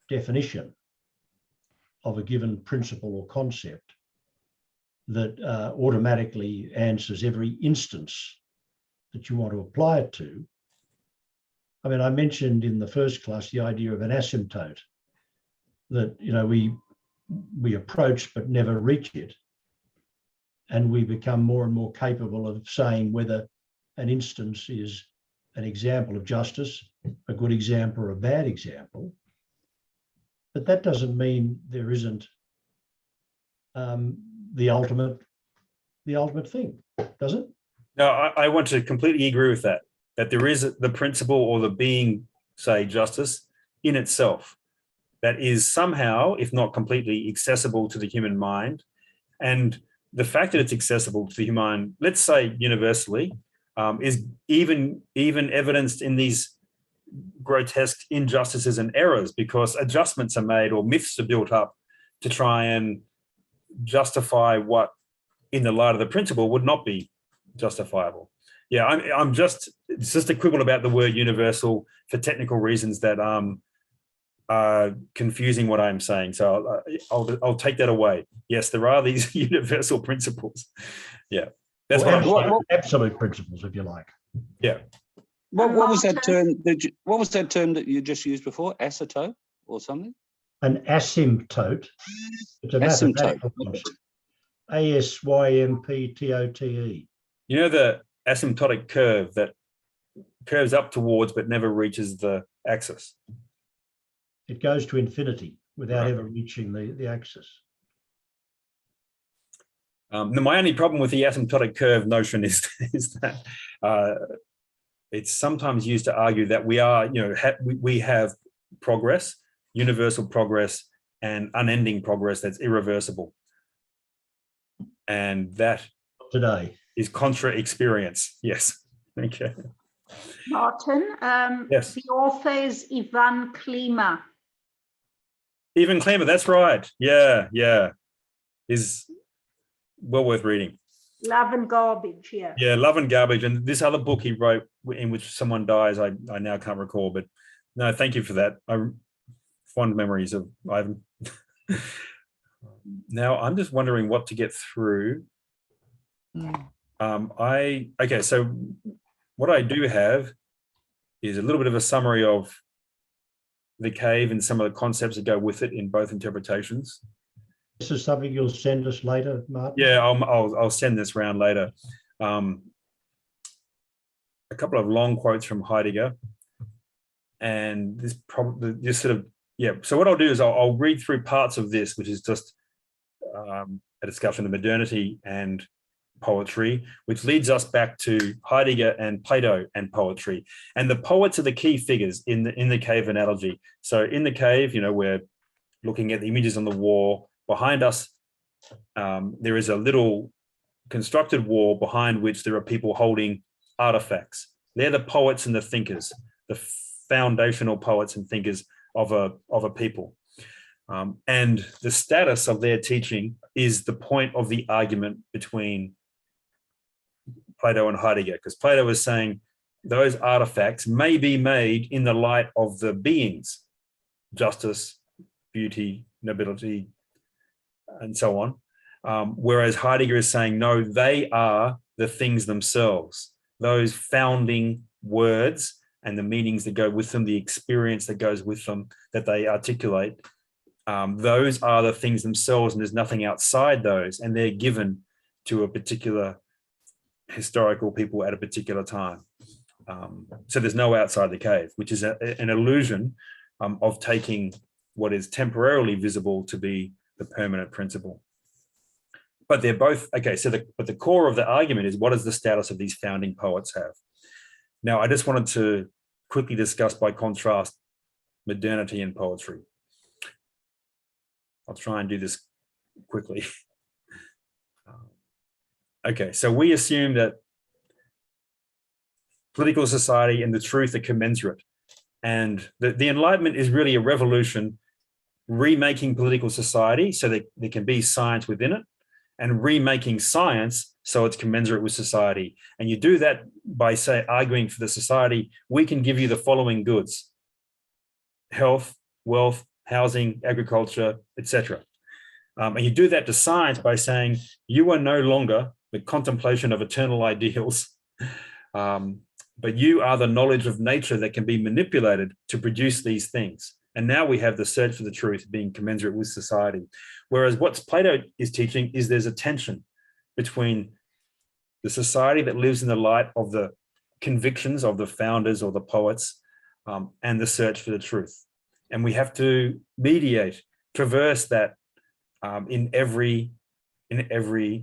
definition of a given principle or concept that automatically answers every instance that you want to apply it to. I mean, I mentioned in the first class the idea of an asymptote, that, you know, we approach but never reach it. And we become more and more capable of saying whether an instance is an example of justice, a good example or a bad example. But that doesn't mean there isn't the ultimate thing, does it? No, I want to completely agree with that, that there is the principle or the being, say, justice in itself that is somehow, if not completely, accessible to the human mind. And the fact that it's accessible to the human mind, let's say universally, is even evidenced in these grotesque injustices and errors, because adjustments are made or myths are built up to try and justify what in the light of the principle would not be justifiable. Yeah, it's just a quibble about the word universal for technical reasons that are confusing what I'm saying. So I'll take that away. Yes, there are these universal principles. Yeah, that's absolute principles, if you like. Yeah. What was that term? What was that term that you just used before? Acetote or something? An asymptote. It's a mathematical concept. ASYMPTOTE. You know the asymptotic curve that curves up towards but never reaches the axis? It goes to infinity without ever reaching the axis. My only problem with the asymptotic curve notion is that it's sometimes used to argue that we are, we have progress, universal progress, and unending progress that's irreversible. And that today is contra experience. Yes. Okay. Martin, yes. The author is Ivan Klima. Ivan Klima, that's right. Yeah. Is well worth reading. Love and Garbage, yeah. Yeah, Love and Garbage. And this other book he wrote in which someone dies, I now can't recall, but no, thank you for that. Fond memories of Ivan. Now I'm just wondering what to get through. Okay, so what I do have is a little bit of a summary of the cave and some of the concepts that go with it in both interpretations. This is something you'll send us later, Martin? Yeah, I'll send this round later. A couple of long quotes from Heidegger, and this probably just sort of, yeah. So what I'll do is I'll read through parts of this, which is just a discussion of modernity and poetry, which leads us back to Heidegger and Plato and poetry. And the poets are the key figures in the cave analogy. So in the cave, we're looking at the images on the wall. Behind us, there is a little constructed wall behind which there are people holding artifacts. They're the poets and the thinkers, the foundational poets and thinkers of a people. And the status of their teaching is the point of the argument between Plato and Heidegger, because Plato is saying those artifacts may be made in the light of the beings, justice, beauty, nobility, and so on. Whereas Heidegger is saying, no, they are the things themselves, those founding words and the meanings that go with them, the experience that goes with them, that they articulate. Those are the things themselves, and there's nothing outside those, and they're given to a particular historical people at a particular time. So there's no outside the cave, which is an illusion of taking what is temporarily visible to be the permanent principle. but they're both, okay, so but the core of the argument is, what is the status of these founding poets have? Now, I just wanted to quickly discuss, by contrast, modernity and poetry. I'll try and do this quickly. Okay, so we assume that political society and the truth are commensurate. And the Enlightenment is really a revolution, remaking political society so that there can be science within it, and remaking science so it's commensurate with society. And you do that by, say, arguing for the society, we can give you the following goods: health, wealth, housing, agriculture, etc. And you do that to science by saying, you are no longer the contemplation of eternal ideals, but you are the knowledge of nature that can be manipulated to produce these things. And now we have the search for the truth being commensurate with society. Whereas what Plato is teaching is there's a tension between the society that lives in the light of the convictions of the founders or the poets, and the search for the truth. And we have to mediate, traverse that in every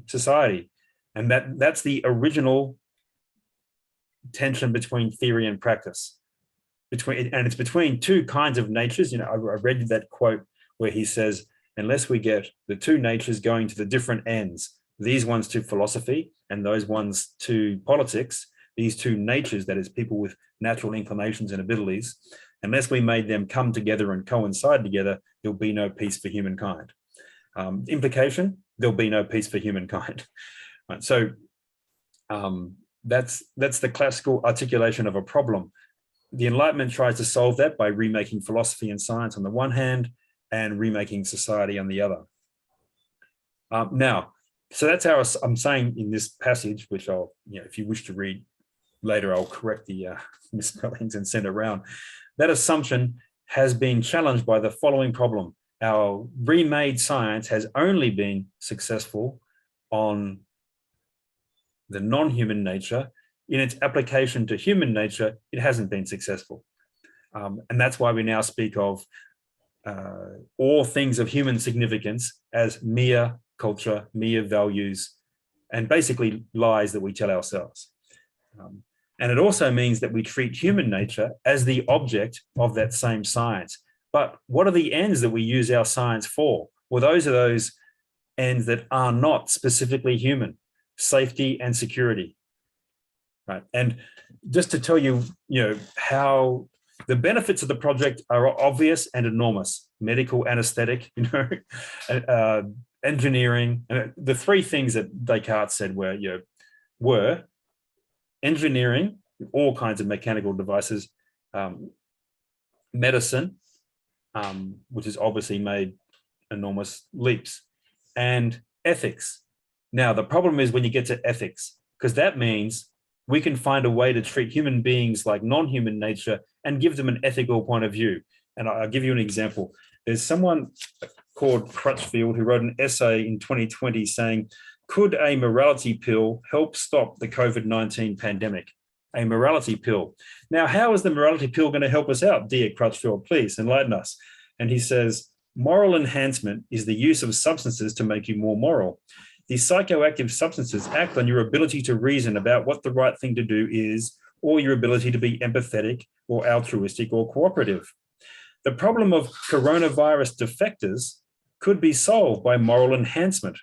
society. And that's the original tension between theory and practice. And it's between two kinds of natures. You know, I read that quote where he says, unless we get the two natures going to the different ends, these ones to philosophy and those ones to politics, these two natures, that is, people with natural inclinations and abilities, unless we made them come together and coincide together, there'll be no peace for humankind. Implication, there'll be no peace for humankind. Right, so that's the classical articulation of a problem. The Enlightenment tries to solve that by remaking philosophy and science on the one hand and remaking society on the other. Now, so that's how I'm saying in this passage, which I'll, if you wish to read later, I'll correct the misspellings and send it around. That assumption has been challenged by the following problem. Our remade science has only been successful on the non-human nature. In its application to human nature, it hasn't been successful. And that's why we now speak of all things of human significance as mere culture, mere values, and basically lies that we tell ourselves. And it also means that we treat human nature as the object of that same science. But what are the ends that we use our science for? Well, those are those ends that are not specifically human: safety and security. Right. And just to tell you, how the benefits of the project are obvious and enormous: medical anesthetic, engineering. The three things that Descartes said were engineering, all kinds of mechanical devices, medicine, which has obviously made enormous leaps, and ethics. Now, the problem is when you get to ethics, because that means we can find a way to treat human beings like non-human nature and give them an ethical point of view. And I'll give you an example. There's someone called Crutchfield who wrote an essay in 2020 saying, could a morality pill help stop the COVID-19 pandemic? A morality pill. Now, how is the morality pill going to help us out, dear Crutchfield? Please enlighten us. And he says, moral enhancement is the use of substances to make you more moral. These psychoactive substances act on your ability to reason about what the right thing to do is, or your ability to be empathetic or altruistic or cooperative. The problem of coronavirus defectors could be solved by moral enhancement.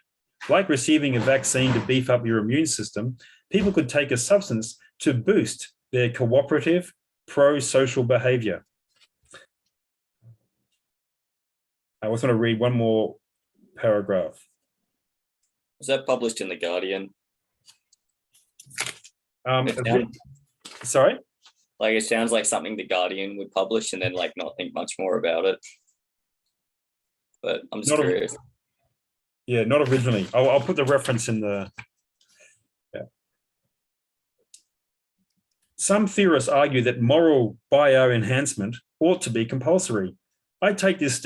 Like receiving a vaccine to beef up your immune system, people could take a substance to boost their cooperative, pro-social behavior. I also want to read one more paragraph. Was that published in The Guardian? Sorry? Like, it sounds like something The Guardian would publish and then not think much more about it. But I'm just curious. Yeah, not originally. I'll put the reference in the... Yeah. Some theorists argue that moral bioenhancement ought to be compulsory. I take this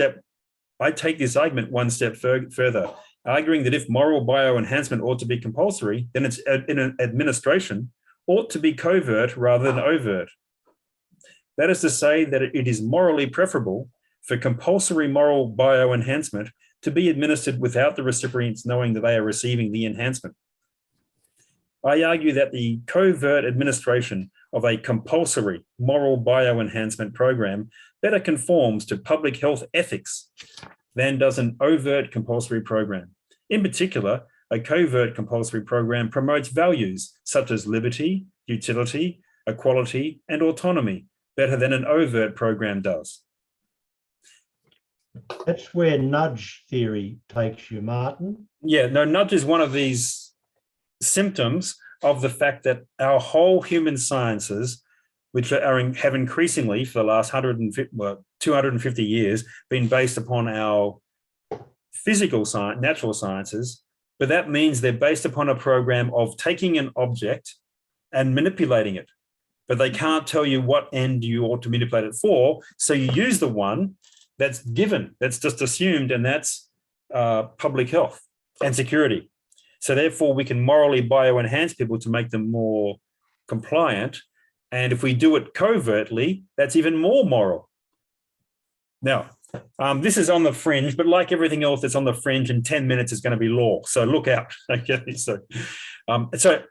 argument one step further, arguing that if moral bioenhancement ought to be compulsory, then its administration ought to be covert rather than overt. That is to say that it is morally preferable for compulsory moral bioenhancement to be administered without the recipients knowing that they are receiving the enhancement. I argue that the covert administration of a compulsory moral bioenhancement program better conforms to public health ethics than does an overt compulsory program. In particular, a covert compulsory program promotes values such as liberty, utility, equality, and autonomy better than an overt program does. That's where nudge theory takes you, Martin. Yeah, no, nudge is one of these symptoms of the fact that our whole human sciences, which have increasingly for the last 250 years been based upon our physical science, natural sciences, but that means they're based upon a program of taking an object and manipulating it. But they can't tell you what end you ought to manipulate it for. So you use the one that's given, that's just assumed, and that's public health and security. So therefore, we can morally bioenhance people to make them more compliant. And if we do it covertly, that's even more moral. Now, this is on the fringe, but like everything else that's on the fringe, in 10 minutes is going to be law. So look out. Okay. So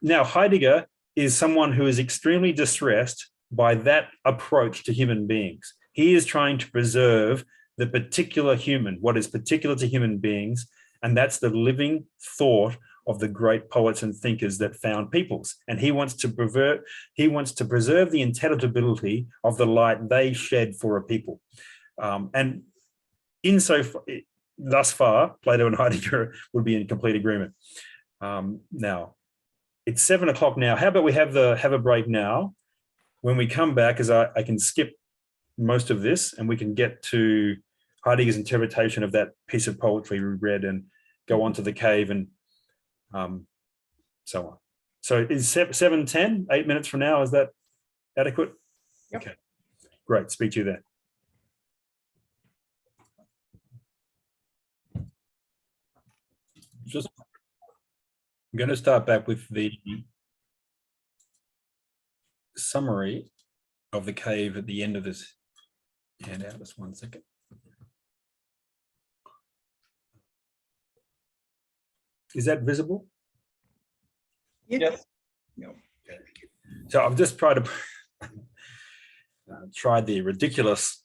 now Heidegger is someone who is extremely distressed by that approach to human beings. He is trying to preserve the particular human, what is particular to human beings, and that's the living thought of the great poets and thinkers that found peoples. And he wants to preserve the intelligibility of the light they shed for a people. And thus far, Plato and Heidegger would be in complete agreement. Now, it's 7 o'clock now. How about we have a break now? When we come back, as I can skip most of this and we can get to Heidegger's interpretation of that piece of poetry we read and go on to the cave and so on. So is 7:10, 8 minutes from now, is that adequate? Yep. Okay, great, speak to you then. I'm going to start back with the summary of the cave at the end of this handout. Just 1 second. Is that visible? Yes. Okay. So I've just tried the ridiculous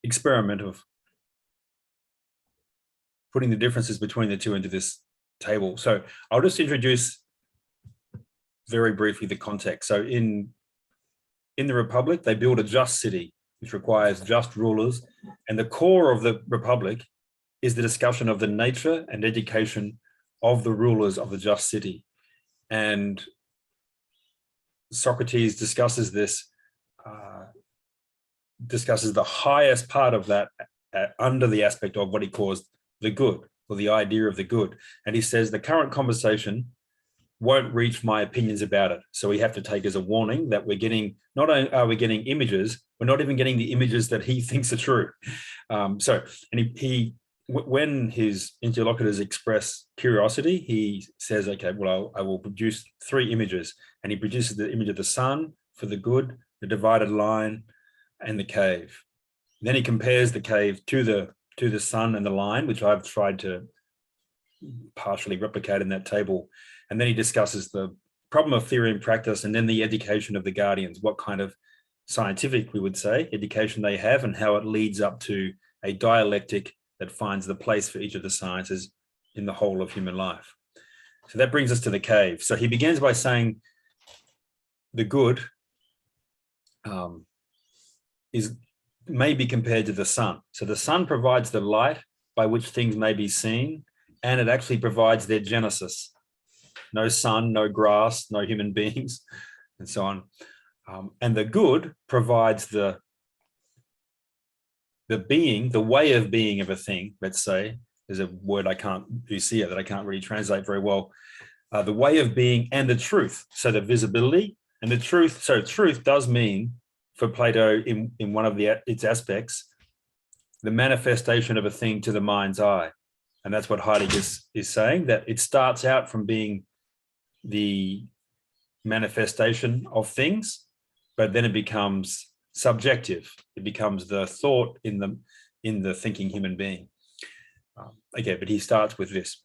experiment of putting the differences between the two into this table. So I'll just introduce very briefly the context. So in the Republic, they build a just city, which requires just rulers. And the core of the Republic is the discussion of the nature and education of the rulers of the just city. And Socrates discusses this, discusses the highest part of that under the aspect of what he calls the good, or the idea of the good. And he says the current conversation won't reach my opinions about it. So we have to take as a warning that we're getting, not only are we getting images, we're not even getting the images that he thinks are true. When his interlocutors express curiosity, he says, okay, well, I will produce 3 images. And he produces the image of the sun for the good, the divided line, and the cave. Then he compares the cave to the sun and the line, which I've tried to partially replicate in that table. And then he discusses the problem of theory and practice, and then the education of the guardians, what kind of scientific, we would say, education they have, and how it leads up to a dialectic that finds the place for each of the sciences in the whole of human life. So that brings us to the cave. So he begins by saying the good may be compared to the sun. So the sun provides the light by which things may be seen, and it actually provides their genesis. No sun, no grass, no human beings, and so on. And the good provides the being, the way of being of a thing, let's say. There's a word that I can't really translate very well. The way of being and the truth. So the visibility and the truth. So truth does mean, for Plato, in one of its aspects, the manifestation of a thing to the mind's eye. And that's what Heidegger is saying, that it starts out from being the manifestation of things, but then it becomes subjective. It becomes the thought in the thinking human being. Okay, but he starts with this.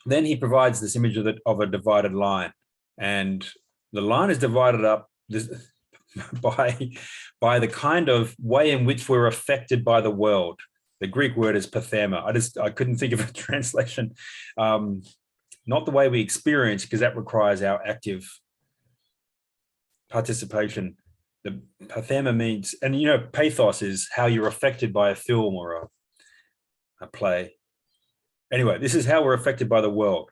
Then he provides this image of a divided line, and the line is divided up by the kind of way in which we're affected by the world. The Greek word is pathema. I couldn't think of a translation. Not the way we experience, because that requires our active participation. The pathema means, and you know, pathos is how you're affected by a film or a play. Anyway, this is how we're affected by the world.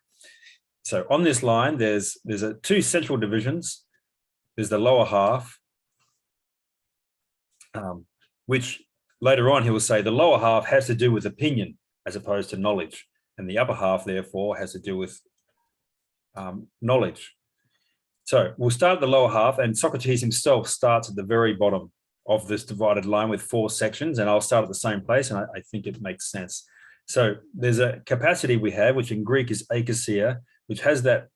So on this line, there's two central divisions. There's the lower half, which later on he will say the lower half has to do with opinion as opposed to knowledge, and the upper half, therefore, has to do with knowledge. So we'll start at the lower half, and Socrates himself starts at the very bottom of this divided line with 4 sections, and I'll start at the same place, and I think it makes sense. So there's a capacity we have, which in Greek is akasia, which has that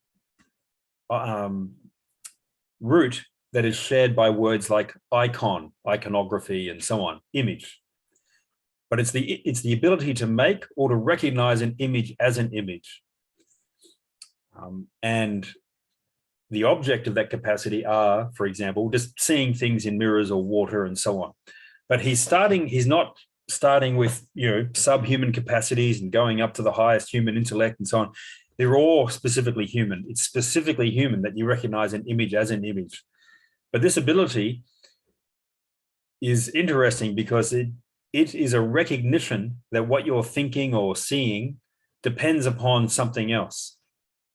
root that is shared by words like icon, iconography, and so on, image. But it's the ability to make or to recognize an image as an image. And the object of that capacity are, for example, just seeing things in mirrors or water and so on. But he's not starting with, you know, subhuman capacities and going up to the highest human intellect and so on. They're all specifically human. It's specifically human that you recognize an image as an image. But this ability is interesting because it is a recognition that what you're thinking or seeing depends upon something else.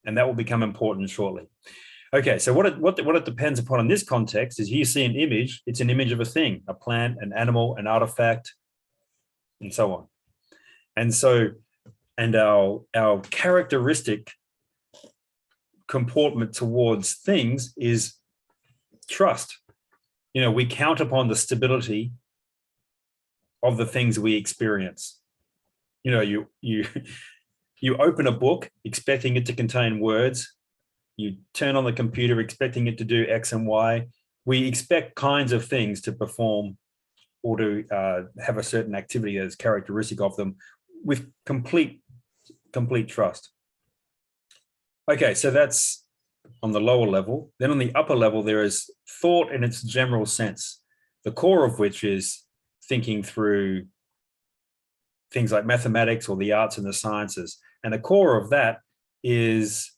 And that will become important shortly. Okay, so what it depends upon in this context is you see an image, it's an image of a thing, a plant, an animal, an artifact, and so on. And so, and our characteristic comportment towards things is trust. You know, we count upon the stability of the things we experience. You know, you open a book expecting it to contain words. You turn on the computer expecting it to do X and Y. We expect kinds of things to perform or to have a certain activity that is characteristic of them with complete trust. Okay, so that's on the lower level. Then on the upper level, there is thought in its general sense, the core of which is thinking through things like mathematics or the arts and the sciences. And the core of that is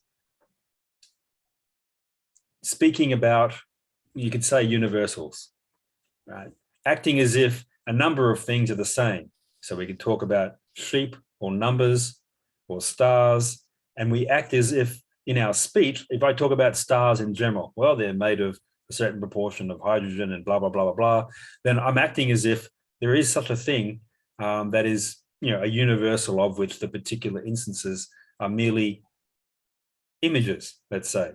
speaking about, you could say, universals, right? Acting as if a number of things are the same. So we could talk about sheep or numbers or stars, and we act as if in our speech, if I talk about stars in general, well, they're made of a certain proportion of hydrogen and blah, blah, blah, blah, blah, then I'm acting as if there is such a thing that is, you know, a universal of which the particular instances are merely images, let's say.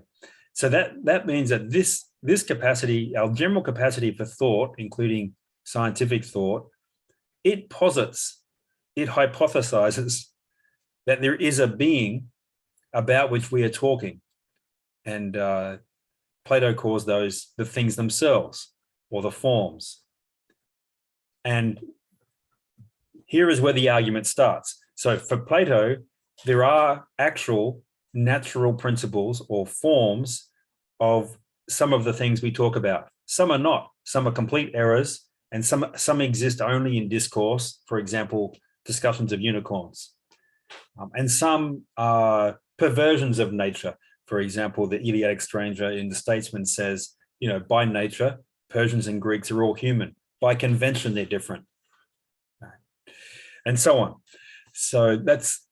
So that means that this capacity, our general capacity for thought, including scientific thought, it posits, it hypothesizes that there is a being about which we are talking. And Plato calls those the things themselves or the forms. And here is where the argument starts. So for Plato, there are actual natural principles or forms of some of the things we talk about. Some are not. Some are complete errors, and some exist only in discourse, for example, discussions of unicorns. And some are perversions of nature. For example, the Eleatic stranger in The Statesman says, you know, by nature, Persians and Greeks are all human. By convention, they're different. And so on. So that's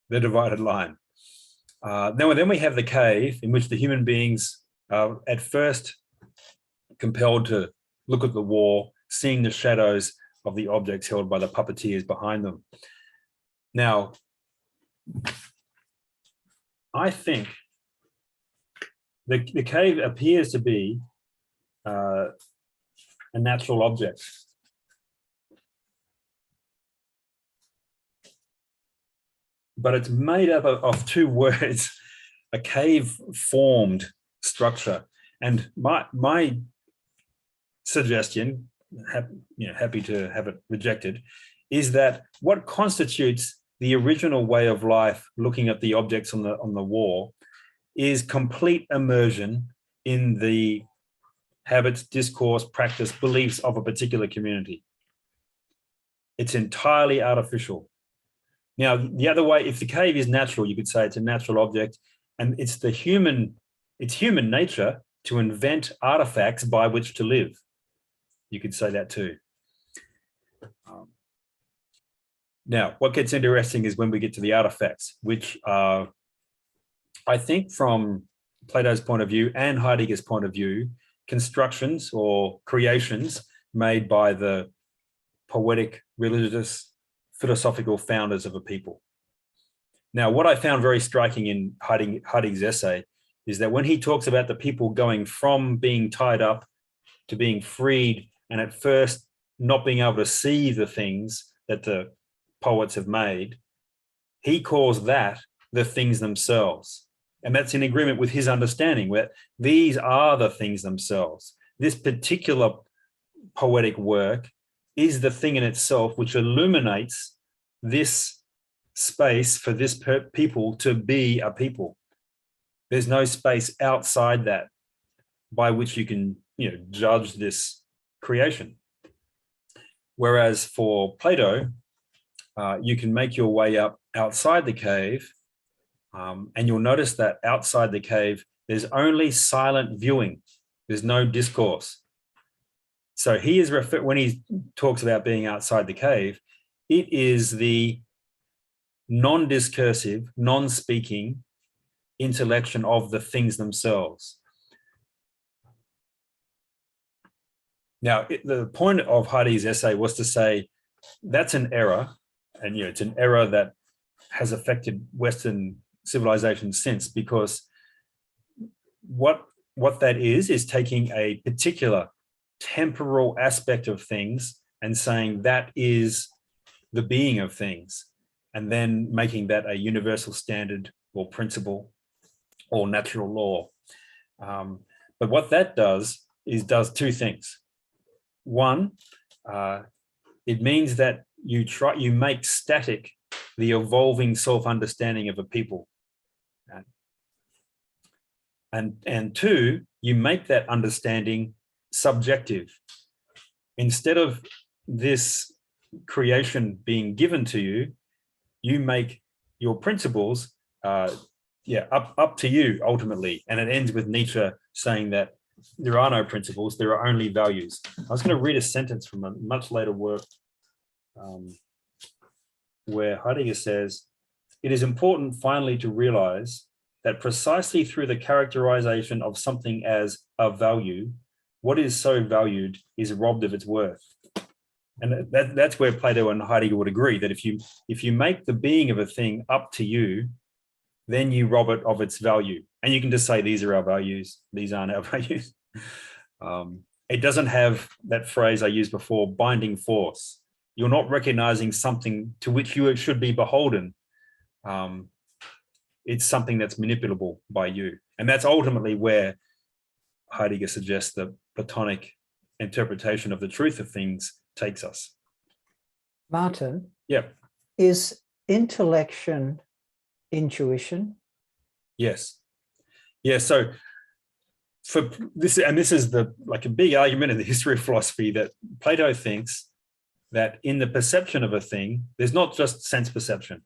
the divided line. Then we have the cave, in which the human beings are at first compelled to look at the wall, seeing the shadows of the objects held by the puppeteers behind them. Now, I think the cave appears to be a natural object. But it's made up of 2 words, a cave-formed structure. And my suggestion, happy to have it rejected, is that what constitutes the original way of life, looking at the objects on the wall, is complete immersion in the habits, discourse, practice, beliefs of a particular community. It's entirely artificial. Now, the other way, if the cave is natural, you could say it's a natural object, and it's human nature to invent artifacts by which to live. You could say that too. Now, what gets interesting is when we get to the artifacts, which are, I think, from Plato's point of view and Heidegger's point of view, constructions or creations made by the poetic, religious, philosophical founders of a people. Now, what I found very striking in Heidegger's essay is that when he talks about the people going from being tied up to being freed, and at first not being able to see the things that the poets have made, he calls that the things themselves. And that's in agreement with his understanding, where these are the things themselves. This particular poetic work is the thing in itself which illuminates this space for this people to be a people. There's no space outside that by which you can, judge this creation. Whereas for Plato, you can make your way up outside the cave, and you'll notice that outside the cave, there's only silent viewing. There's no discourse. So he is when he talks about being outside the cave, it is the non-discursive, non-speaking intellection of the things themselves. Now, the point of Heidegger's essay was to say that's an error, and it's an error that has affected Western civilization since, because what that is taking a particular temporal aspect of things and saying that is the being of things, and then making that a universal standard or principle or natural law. But what that does two things. One, it means that you make static the evolving self-understanding of a people. And two, you make that understanding subjective. Instead of this creation being given to you, you make your principles up to you ultimately. And it ends with Nietzsche saying that there are no principles, there are only values. I was going to read a sentence from a much later work where Heidegger says, "It is important finally to realize that precisely through the characterization of something as a value, what is so valued is robbed of its worth." And that's where Plato and Heidegger would agree, that if you make the being of a thing up to you, then you rob it of its value. And you can just say, these are our values, these aren't our values. It doesn't have that phrase I used before, binding force. You're not recognizing something to which you should be beholden. It's something that's manipulable by you. And that's ultimately where Heidegger suggests the Platonic interpretation of the truth of things takes us. Martin? Yeah. Is intellection intuition? Yes. Yeah. So for this, and this is a big argument in the history of philosophy, that Plato thinks that in the perception of a thing, there's not just sense perception.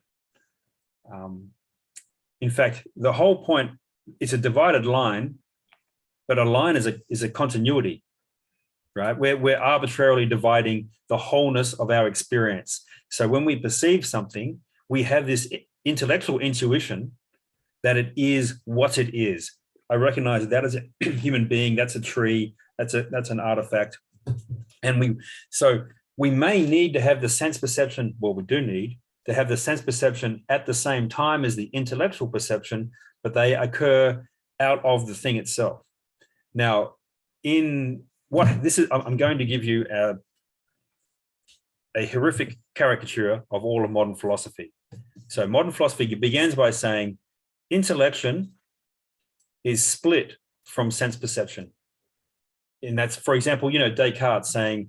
In fact, the whole point, it's a divided line, but a line is a continuity, right? We're arbitrarily dividing the wholeness of our experience. So when we perceive something, we have this intellectual intuition that it is what it is. I recognize that as a human being, that's a tree, that's an artifact. And we may need to have the sense perception, well, we do need to have the sense perception at the same time as the intellectual perception, but they occur out of the thing itself. Now, I'm going to give you a horrific caricature of all of modern philosophy. So modern philosophy begins by saying intellection is split from sense perception. and that's, for example, Descartes saying,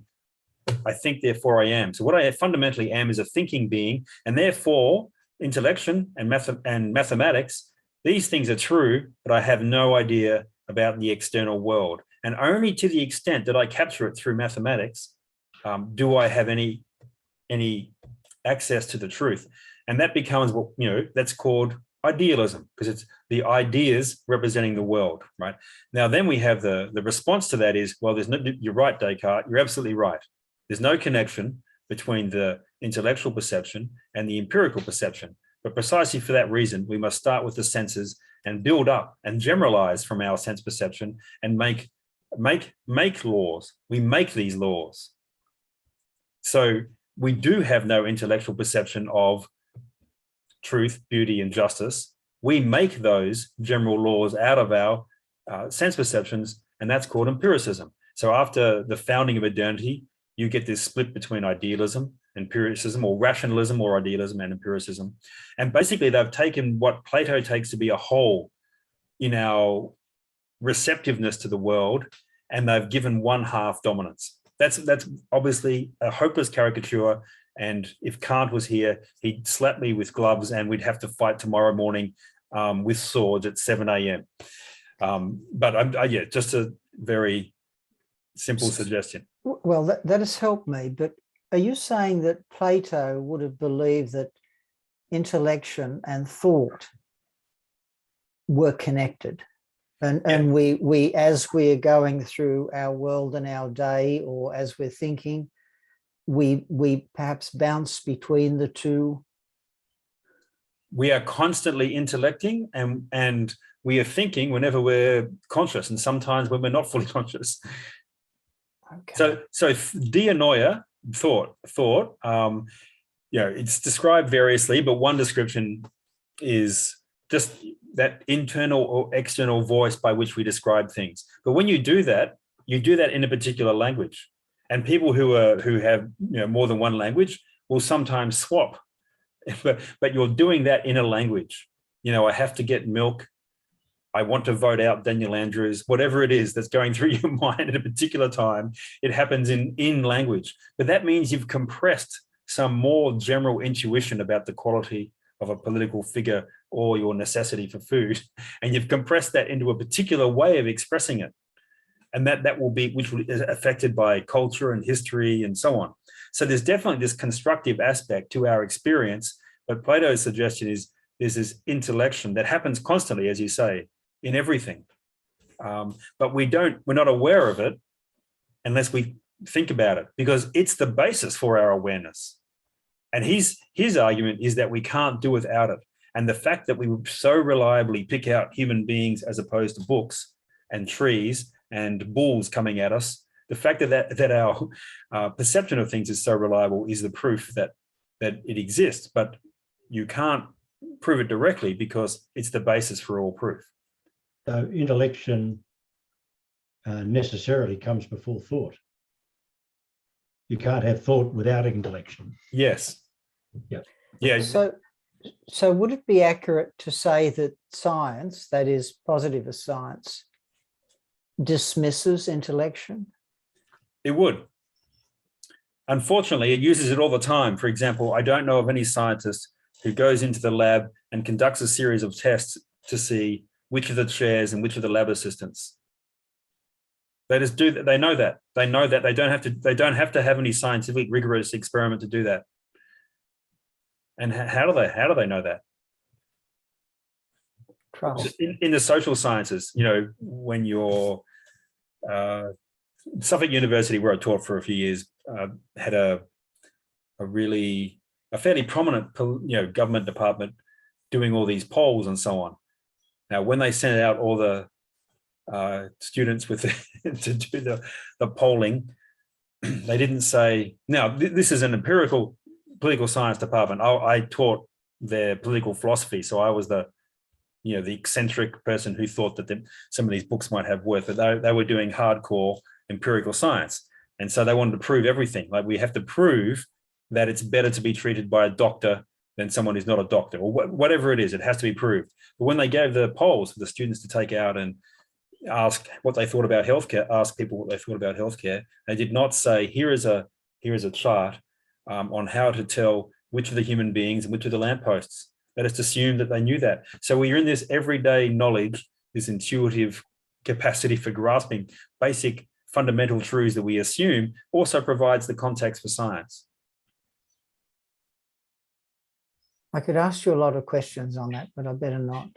I think, therefore I am. So what I fundamentally am is a thinking being, and therefore intellection and mathematics, these things are true, but I have no idea about the external world. And only to the extent that I capture it through mathematics do I have any access to the truth. And that becomes what, that's called idealism, because it's the ideas representing the world, right? Now, then we have the response to that is, well, there's no, you're right, Descartes, you're absolutely right. There's no connection between the intellectual perception and the empirical perception. But precisely for that reason, we must start with the senses and build up and generalize from our sense perception and make laws. We make these laws. So we do have no intellectual perception of truth, beauty, and justice. We make those general laws out of our sense perceptions, and that's called empiricism. So after the founding of modernity, you get this split between idealism, empiricism, or rationalism, or idealism and empiricism. And basically they've taken what Plato takes to be a whole in our receptiveness to the world, and they've given one half dominance. That's obviously a hopeless caricature. And if Kant was here, he'd slap me with gloves and we'd have to fight tomorrow morning with swords at 7 a.m. But yeah, just a very simple suggestion. Well, that has helped me, but are you saying that Plato would have believed that intellection and thought were connected? And we, as we are going through our world and our day, or as we're thinking, we perhaps bounce between the two? We are constantly intellecting and we are thinking whenever we're conscious, and sometimes when we're not fully conscious. Okay. So dianoia, thought, it's described variously, but one description is just that internal or external voice by which we describe things. But when you do that in a particular language. And people who have more than one language will sometimes swap, but you're doing that in a language. I have to get milk. I want to vote out Daniel Andrews. Whatever it is that's going through your mind at a particular time, it happens in language. But that means you've compressed some more general intuition about the quality of a political figure or your necessity for food, and you've compressed that into a particular way of expressing it. And that will be, which is affected by culture and history and so on. So there's definitely this constructive aspect to our experience, but Plato's suggestion is there's this intellection that happens constantly, as you say, in everything. But we're not aware of it unless we think about it, because it's the basis for our awareness. And his argument is that we can't do without it. And the fact that we so reliably pick out human beings as opposed to books and trees and bulls coming at us, the fact that our perception of things is so reliable is the proof that it exists, but you can't prove it directly because it's the basis for all proof. So intellection necessarily comes before thought. You can't have thought without intellection. Yes. Yeah. Yeah. So would it be accurate to say that science, that is positivist science, dismisses intellection? It would. Unfortunately, it uses it all the time. For example, I don't know of any scientist who goes into the lab and conducts a series of tests to see which of the chairs and which of the lab assistants. They just do that. They know that. They know that they don't have to have any scientific rigorous experiment to do that. And how do they know that? Trust. In the social sciences, when you're Suffolk University, where I taught for a few years, had a fairly prominent government department doing all these polls and so on. Now, when they sent out all the students to do the polling, they didn't say, now this is an empirical political science department. I taught their political philosophy, so I was the eccentric person who thought that some of these books might have worth, but they were doing hardcore empirical science. And so they wanted to prove everything. Like, we have to prove that it's better to be treated by a doctor than someone who's not a doctor, or whatever it is, it has to be proved. But when they gave the polls for the students to take out and asked what they thought about healthcare, asked people what they thought about healthcare. They did not say, here is a chart on how to tell which are the human beings and which are the lampposts. They just assumed that they knew that. So we're in this everyday knowledge, this intuitive capacity for grasping basic fundamental truths that we assume also provides the context for science. I could ask you a lot of questions on that, but I better not.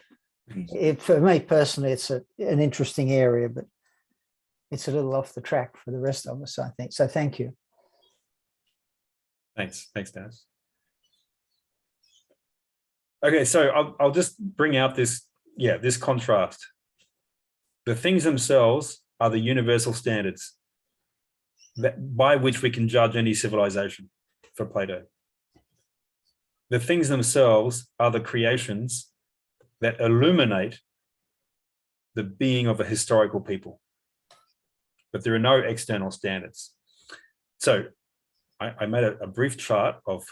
Please. For me personally, it's an interesting area, but it's a little off the track for the rest of us, I think. So thank you. Thanks, Daz. Okay, so I'll just bring out this contrast. The things themselves are the universal standards by which we can judge any civilization for Plato. The things themselves are the creations that illuminate the being of a historical people. But there are no external standards. So I made a brief chart of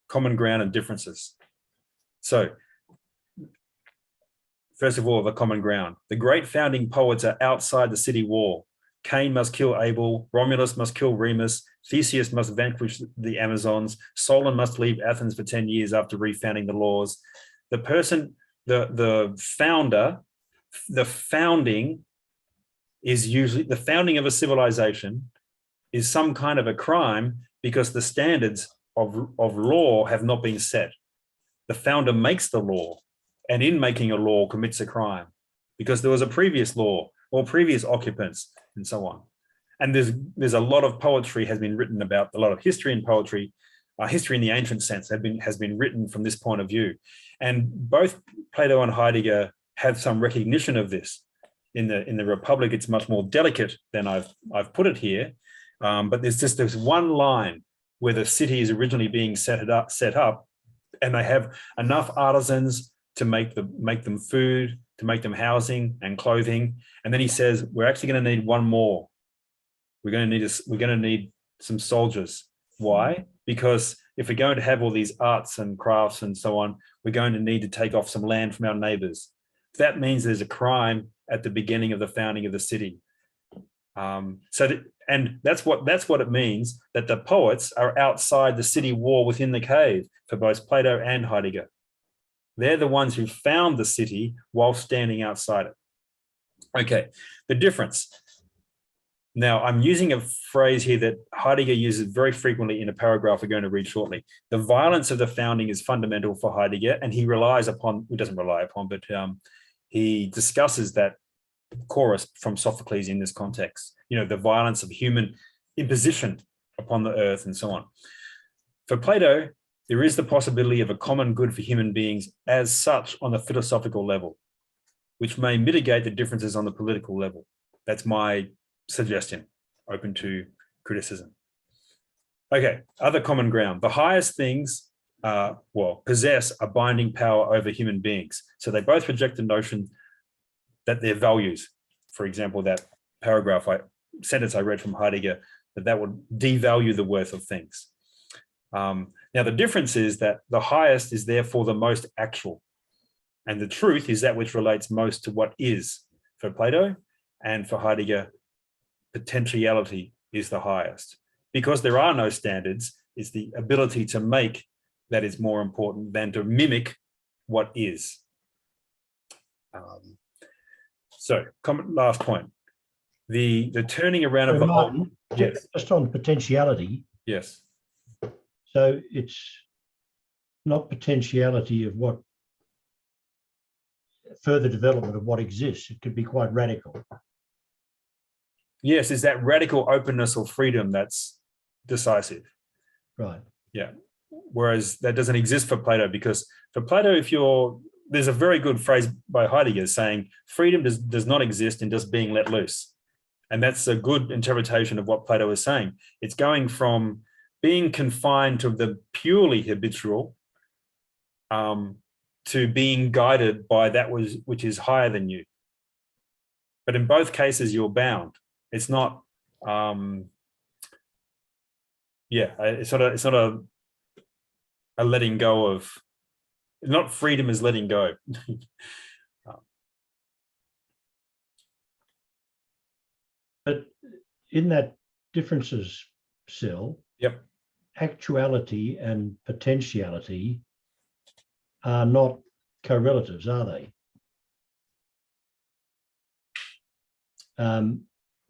common ground and differences. So first of all, the common ground. The great founding poets are outside the city wall. Cain must kill Abel, Romulus must kill Remus, Theseus must vanquish the Amazons, Solon must leave Athens for 10 years after refounding the laws. The person, the founder, the founding is usually, the founding of a civilization is some kind of a crime because the standards of law have not been set. The founder makes the law, and in making a law commits a crime because there was a previous law or previous occupants and so on. And there's a lot of poetry has been written about, a lot of history and poetry, history in the ancient sense has been written from this point of view. And both Plato and Heidegger have some recognition of this. In the Republic, it's much more delicate than I've put it here. But there's one line where the city is originally being set up, and they have enough artisans to make them food, to make them housing and clothing. And then he says, we're actually going to need one more. We're going to need some soldiers. Why? Because if we're going to have all these arts and crafts and so on, we're going to need to take off some land from our neighbors. That means there's a crime at the beginning of the founding of the city. And that's what it means that the poets are outside the city wall within the cave for both Plato and Heidegger. They're the ones who found the city while standing outside it. Okay, the difference. Now, I'm using a phrase here that Heidegger uses very frequently in a paragraph we're going to read shortly. The violence of the founding is fundamental for Heidegger, and he doesn't rely upon, but he discusses that chorus from Sophocles in this context, the violence of human imposition upon the earth and so on. For Plato, there is the possibility of a common good for human beings as such on the philosophical level, which may mitigate the differences on the political level. That's my suggestion, open to criticism. Okay, other common ground. The highest things possess a binding power over human beings. So they both reject the notion that their values, for example, that sentence I read from Heidegger, that would devalue the worth of things. Now, the difference is that the highest is therefore the most actual, and the truth is that which relates most to what is. For Plato and for Heidegger, potentiality is the highest. Because there are no standards, it's the ability to make that is more important than to mimic what is. So, last point. The turning around of the Martin, whole. Yes. Just on potentiality. Yes. So it's not potentiality of what further development of what exists. It could be quite radical. Yes, is that radical openness or freedom that's decisive. Right. Yeah. Whereas that doesn't exist for Plato, because for Plato, there's a very good phrase by Heidegger saying freedom does not exist in just being let loose. And that's a good interpretation of what Plato is saying. It's going from being confined to the purely habitual to being guided by that which is higher than you. But in both cases, you're bound. It's not, it's not a letting go of, not freedom is letting go. in that differences cell, Yep. actuality and potentiality are not correlatives, are they?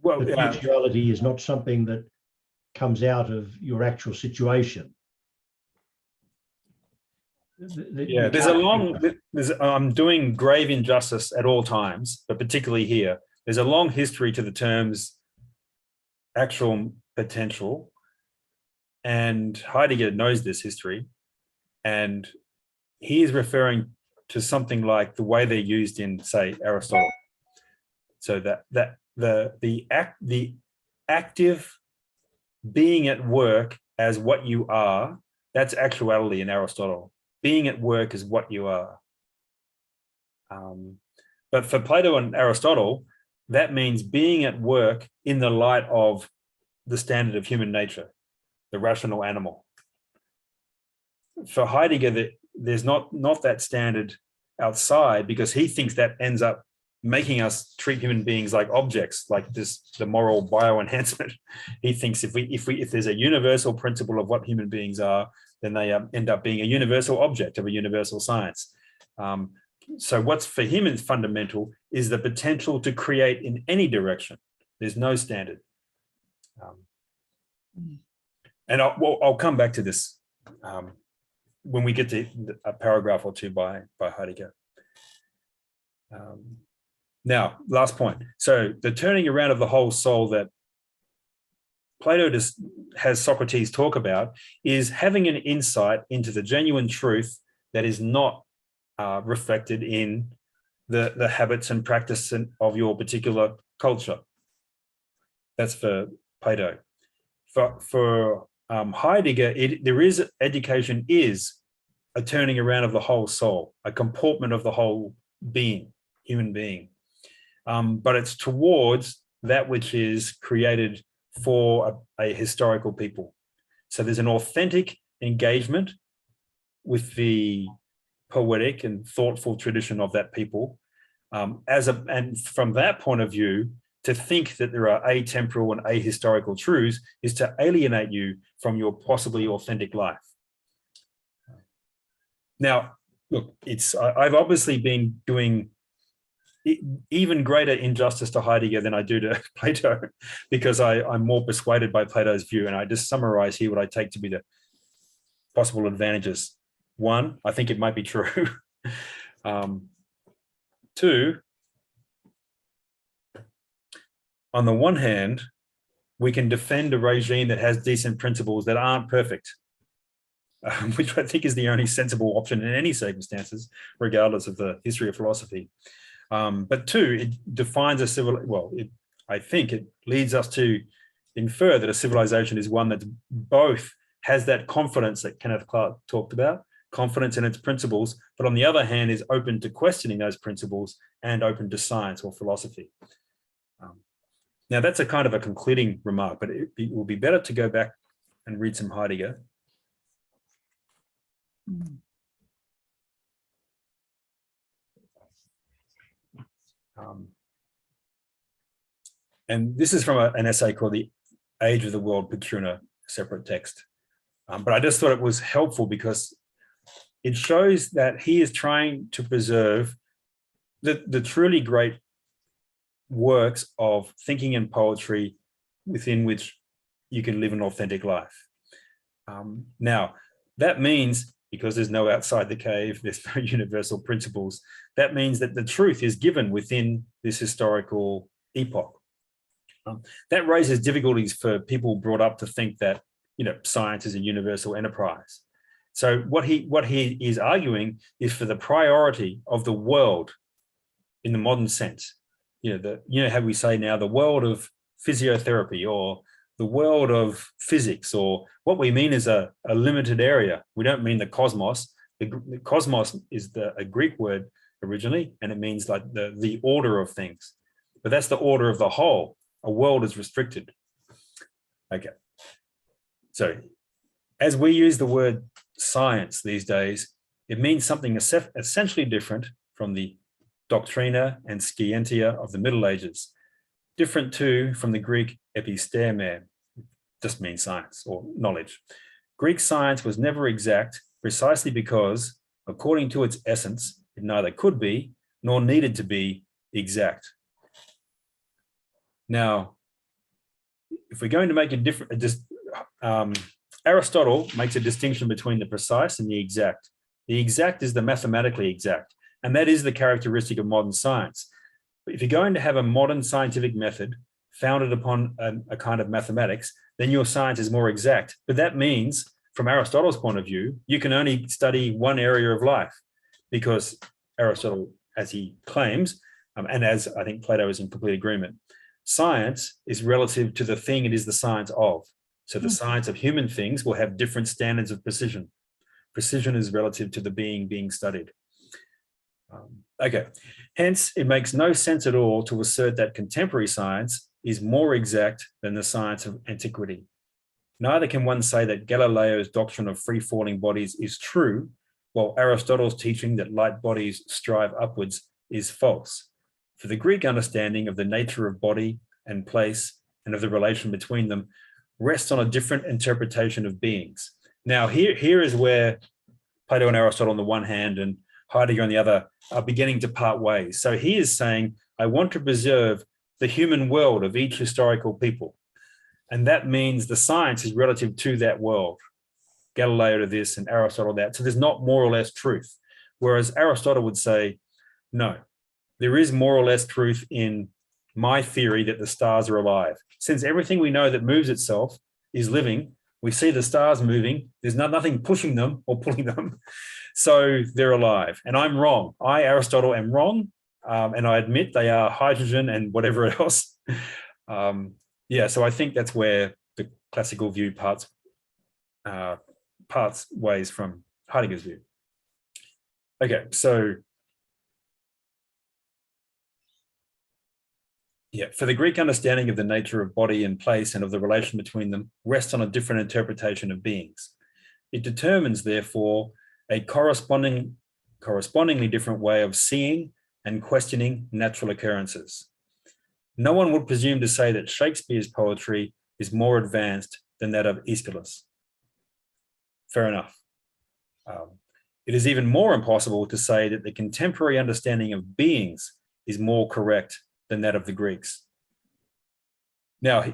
Well, Potentiality is not something that comes out of your actual situation. yeah, I'm doing grave injustice at all times, but particularly here. There's a long history to the terms actual potential, and Heidegger knows this history, and he is referring to something like the way they're used in, say, Aristotle. So that the active being at work as what you are, that's actuality in Aristotle. Being at work is what you are. But for Plato and Aristotle, that means being at work in the light of the standard of human nature, the rational animal. For Heidegger, there's not that standard outside, because he thinks that ends up making us treat human beings like objects, like the moral bioenhancement. He thinks if there's a universal principle of what human beings are, then they end up being a universal object of a universal science. So what's for him is fundamental is the potential to create in any direction. There's no standard. And I'll come back to this when we get to a paragraph or two by Heidegger. Now, last point. So the turning around of the whole soul that Plato has Socrates talk about is having an insight into the genuine truth that is not reflected in the habits and practice of your particular culture. That's for Plato. For Heidegger, education is a turning around of the whole soul, a comportment of the whole being, human being. But it's towards that which is created for a historical people. So there's an authentic engagement with the poetic and thoughtful tradition of that people. And from that point of view, to think that there are atemporal and ahistorical truths is to alienate you from your possibly authentic life. Now, look, I've obviously been doing even greater injustice to Heidegger than I do to Plato, because I'm more persuaded by Plato's view, and I just summarize here what I take to be the possible advantages. One, I think it might be true. Two, on the one hand, we can defend a regime that has decent principles that aren't perfect, which I think is the only sensible option in any circumstances, regardless of the history of philosophy. But two, it defines I think it leads us to infer that a civilization is one that both has that confidence that Kenneth Clark talked about, confidence in its principles, but on the other hand is open to questioning those principles and open to science or philosophy. Now that's a kind of a concluding remark, but it will be better to go back and read some Heidegger. And this is from an essay called The Age of the World Picture, a separate text. But I just thought it was helpful because it shows that he is trying to preserve the truly great works of thinking and poetry within which you can live an authentic life. Now, that means, because there's no outside the cave, there's no universal principles, that means that the truth is given within this historical epoch. That raises difficulties for people brought up to think that, science is a universal enterprise. So what he is arguing is for the priority of the world in the modern sense. How we say now, the world of physiotherapy or the world of physics, or what we mean is a limited area. We don't mean the cosmos. The cosmos is a Greek word originally, and it means like the order of things. But that's the order of the whole. A world is restricted. Okay. So as we use the word science these days, it means something essentially different from the doctrina and scientia of the Middle Ages, different too from the Greek episteme, just means science or knowledge. Greek science was never exact precisely because, according to its essence, it neither could be nor needed to be exact. Now, if we're going to make a different, Aristotle makes a distinction between the precise and the exact. The exact is the mathematically exact, and that is the characteristic of modern science. But if you're going to have a modern scientific method founded upon a kind of mathematics, then your science is more exact. But that means, from Aristotle's point of view, you can only study one area of life, because Aristotle, as he claims, and as I think Plato is in complete agreement, science is relative to the thing it is the science of. So the science of human things will have different standards of precision. Precision is relative to the being studied. Okay, hence it makes no sense at all to assert that contemporary science is more exact than the science of antiquity. Neither can one say that Galileo's doctrine of free-falling bodies is true, while Aristotle's teaching that light bodies strive upwards is false. For the Greek understanding of the nature of body and place and of the relation between them rests on a different interpretation of beings. Now, here is where Plato and Aristotle on the one hand and Heidegger on the other are beginning to part ways. So he is saying, I want to preserve the human world of each historical people. And that means the science is relative to that world. Galileo to this and Aristotle that. So there's not more or less truth. Whereas Aristotle would say, no, there is more or less truth in my theory that the stars are alive. Since everything we know that moves itself is living, we see the stars moving, there's nothing pushing them or pulling them, so they're alive. And I'm wrong. I, Aristotle, am wrong, and I admit they are hydrogen and whatever else. So I think that's where the classical view parts ways from Heidegger's view. Okay, so for the Greek understanding of the nature of body and place and of the relation between them rests on a different interpretation of beings. It determines, therefore, a correspondingly different way of seeing and questioning natural occurrences. No one would presume to say that Shakespeare's poetry is more advanced than that of Aeschylus. Fair enough. It is even more impossible to say that the contemporary understanding of beings is more correct than that of the Greeks. Now,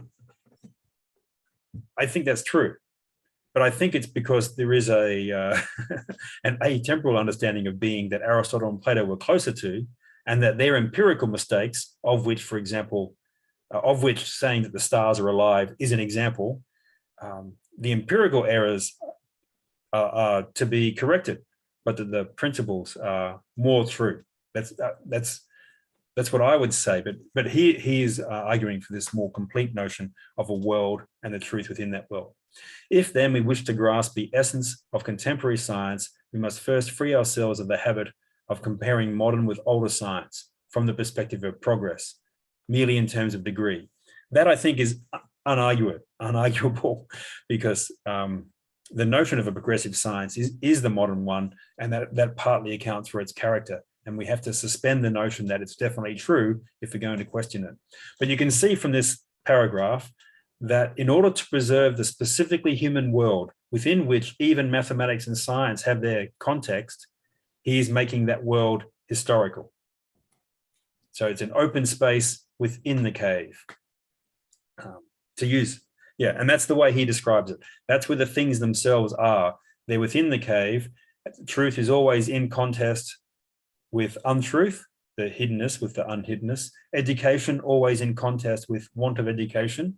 I think that's true, but I think it's because there is an atemporal understanding of being that Aristotle and Plato were closer to, and that their empirical mistakes, of which, for example, saying that the stars are alive is an example, the empirical errors are to be corrected, but the principles are more true. That's what I would say, but he is arguing for this more complete notion of a world and the truth within that world. If then we wish to grasp the essence of contemporary science, we must first free ourselves of the habit of comparing modern with older science from the perspective of progress, merely in terms of degree. That I think is unarguable, because the notion of a progressive science is the modern one, and that partly accounts for its character. And we have to suspend the notion that it's definitely true if we're going to question it. But you can see from this paragraph that in order to preserve the specifically human world within which even mathematics and science have their context, he is making that world historical. So it's an open space within the cave to use. Yeah, and that's the way he describes it. That's where the things themselves are. They're within the cave. Truth is always in contest with untruth, the hiddenness with the unhiddenness. Education always in contest with want of education.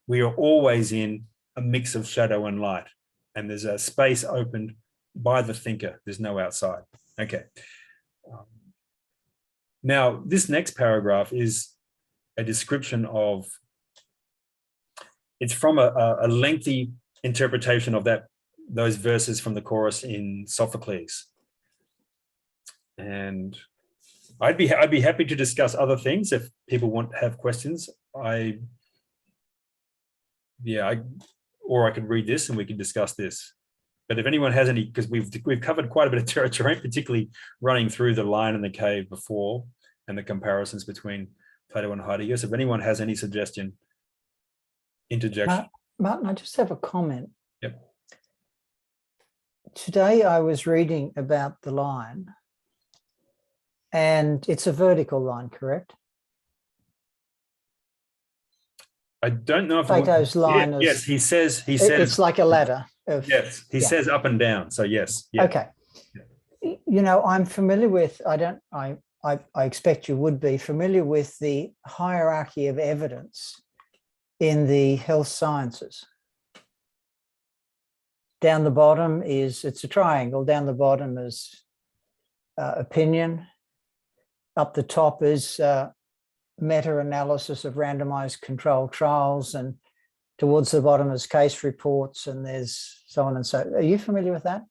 We are always in a mix of shadow and light, and there's a space opened by the thinker. There's no outside. Okay. Now, this next paragraph is a description of, it's from a lengthy interpretation of those verses from the chorus in Sophocles. And I'd be happy to discuss other things if people have questions. Or I could read this and we could discuss this. But if anyone has any, because we've covered quite a bit of territory, particularly running through the lion and the cave before and the comparisons between Plato and Heidegger. So if anyone has any suggestion, interjection. Martin, I just have a comment. Yep. Today I was reading about the line, and it's a vertical line, correct? I don't know if Plato's line yes, is. he says It's like a ladder. Yes, he yeah. says up and down. So yes. Yeah. Okay. You know, I'm familiar with. I expect you would be familiar with the hierarchy of evidence in the health sciences. Down the bottom is, it's a triangle. Down the bottom is opinion. Up the top is meta-analysis of randomized controlled trials, and towards the bottom is case reports, and there's so on and so. Are you familiar with that?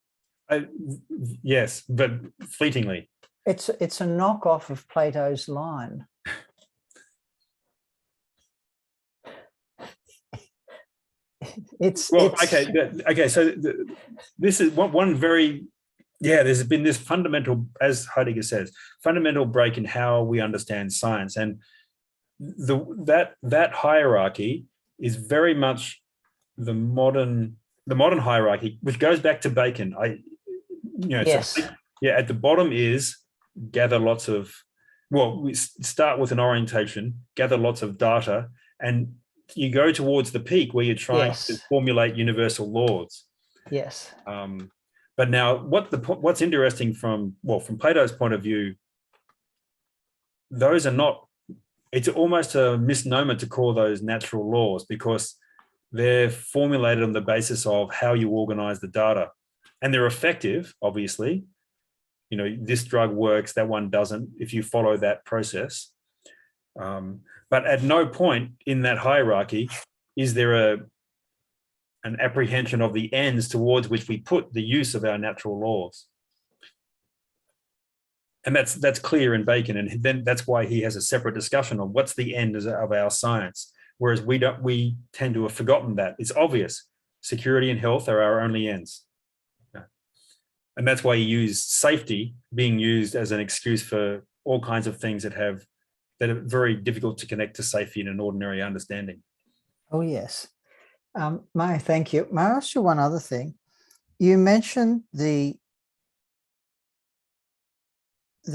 Yes, but fleetingly. It's a knockoff of Plato's line. Okay. So this is one very, there's been this fundamental, as Heidegger says, fundamental break in how we understand science, and that hierarchy is very much the modern hierarchy, which goes back to Bacon. Yes. So, at the bottom is gather lots of. Well, we start with an orientation, gather lots of data, and you go towards the peak where you're trying to formulate universal laws. Yes. But now, what's interesting from Plato's point of view, those are not. It's almost a misnomer to call those natural laws, because they're formulated on the basis of how you organize the data, and they're effective, obviously. This drug works, that one doesn't, if you follow that process. But at no point in that hierarchy is there an apprehension of the ends towards which we put the use of our natural laws. And that's clear in Bacon, and then that's why he has a separate discussion on what's the end of our science, whereas we tend to have forgotten that. It's obvious. Security and health are our only ends. And that's why he used safety being used as an excuse for all kinds of things that are very difficult to connect to safety in an ordinary understanding. Oh, yes. May, thank you. May I ask you one other thing? You mentioned the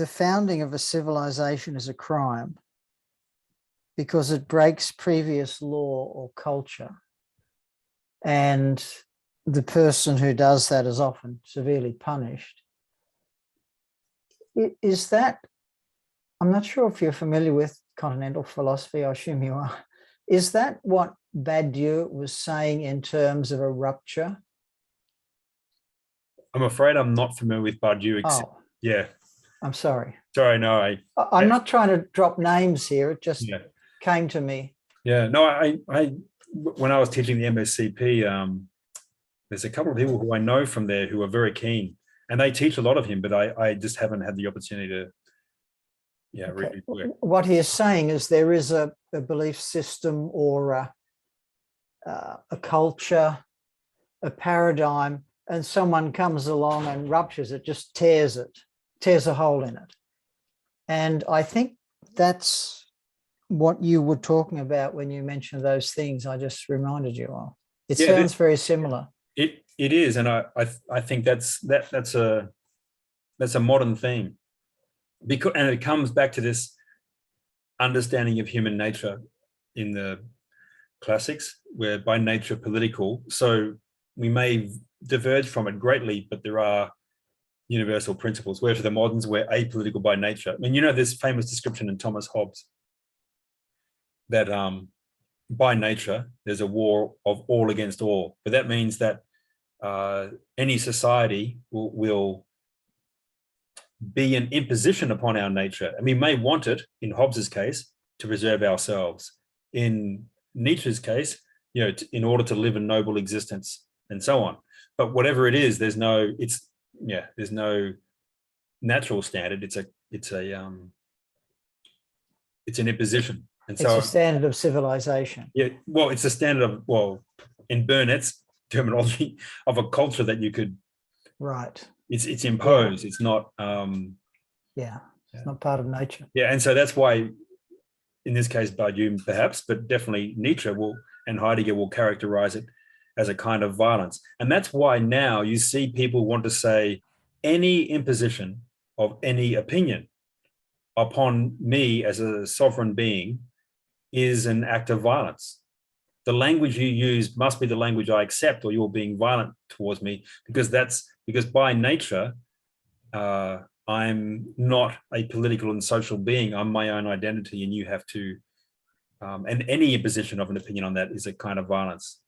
founding of a civilization as a crime because it breaks previous law or culture. And the person who does that is often severely punished. Is that, I'm not sure if you're familiar with continental philosophy, I assume you are. Is that what Badiou was saying in terms of a rupture? I'm afraid I'm not familiar with Badiou. I'm sorry. Sorry, no. I'm not trying to drop names here. It just came to me. Yeah, no, I when I was teaching the MSCP, there's a couple of people who I know from there who are very keen, and they teach a lot of him, but I just haven't had the opportunity to read his work. What he is saying is there is a belief system or a culture, a paradigm, and someone comes along and ruptures it, just tears a hole in it. And I think that's what you were talking about when you mentioned those things I just reminded you of. It sounds very similar. It is, and I think that's a modern theme, because and it comes back to this understanding of human nature in the classics, where by nature political. So we may diverge from it greatly, but there are universal principles. Where to the moderns, we're apolitical by nature. I mean, this famous description in Thomas Hobbes that by nature there's a war of all against all, but that means that any society will be an imposition upon our nature, and we may want it, in Hobbes's case, to preserve ourselves. In Nietzsche's case, in order to live a noble existence, and so on. But whatever it is, there's no natural standard. It's an imposition, and so it's a standard of civilization. Yeah, well, it's a standard of in Burnett's terminology of a culture that you could. Right. It's imposed. It's not. It's not part of nature. Yeah, and so that's why, in this case, Badiou perhaps, but definitely Nietzsche and Heidegger will characterize it as a kind of violence. And that's why now you see people want to say any imposition of any opinion upon me as a sovereign being is an act of violence. The language you use must be the language I accept, or you're being violent towards me, because by nature, I'm not a political and social being. I'm my own identity, and you have to, and any imposition of an opinion on that is a kind of violence.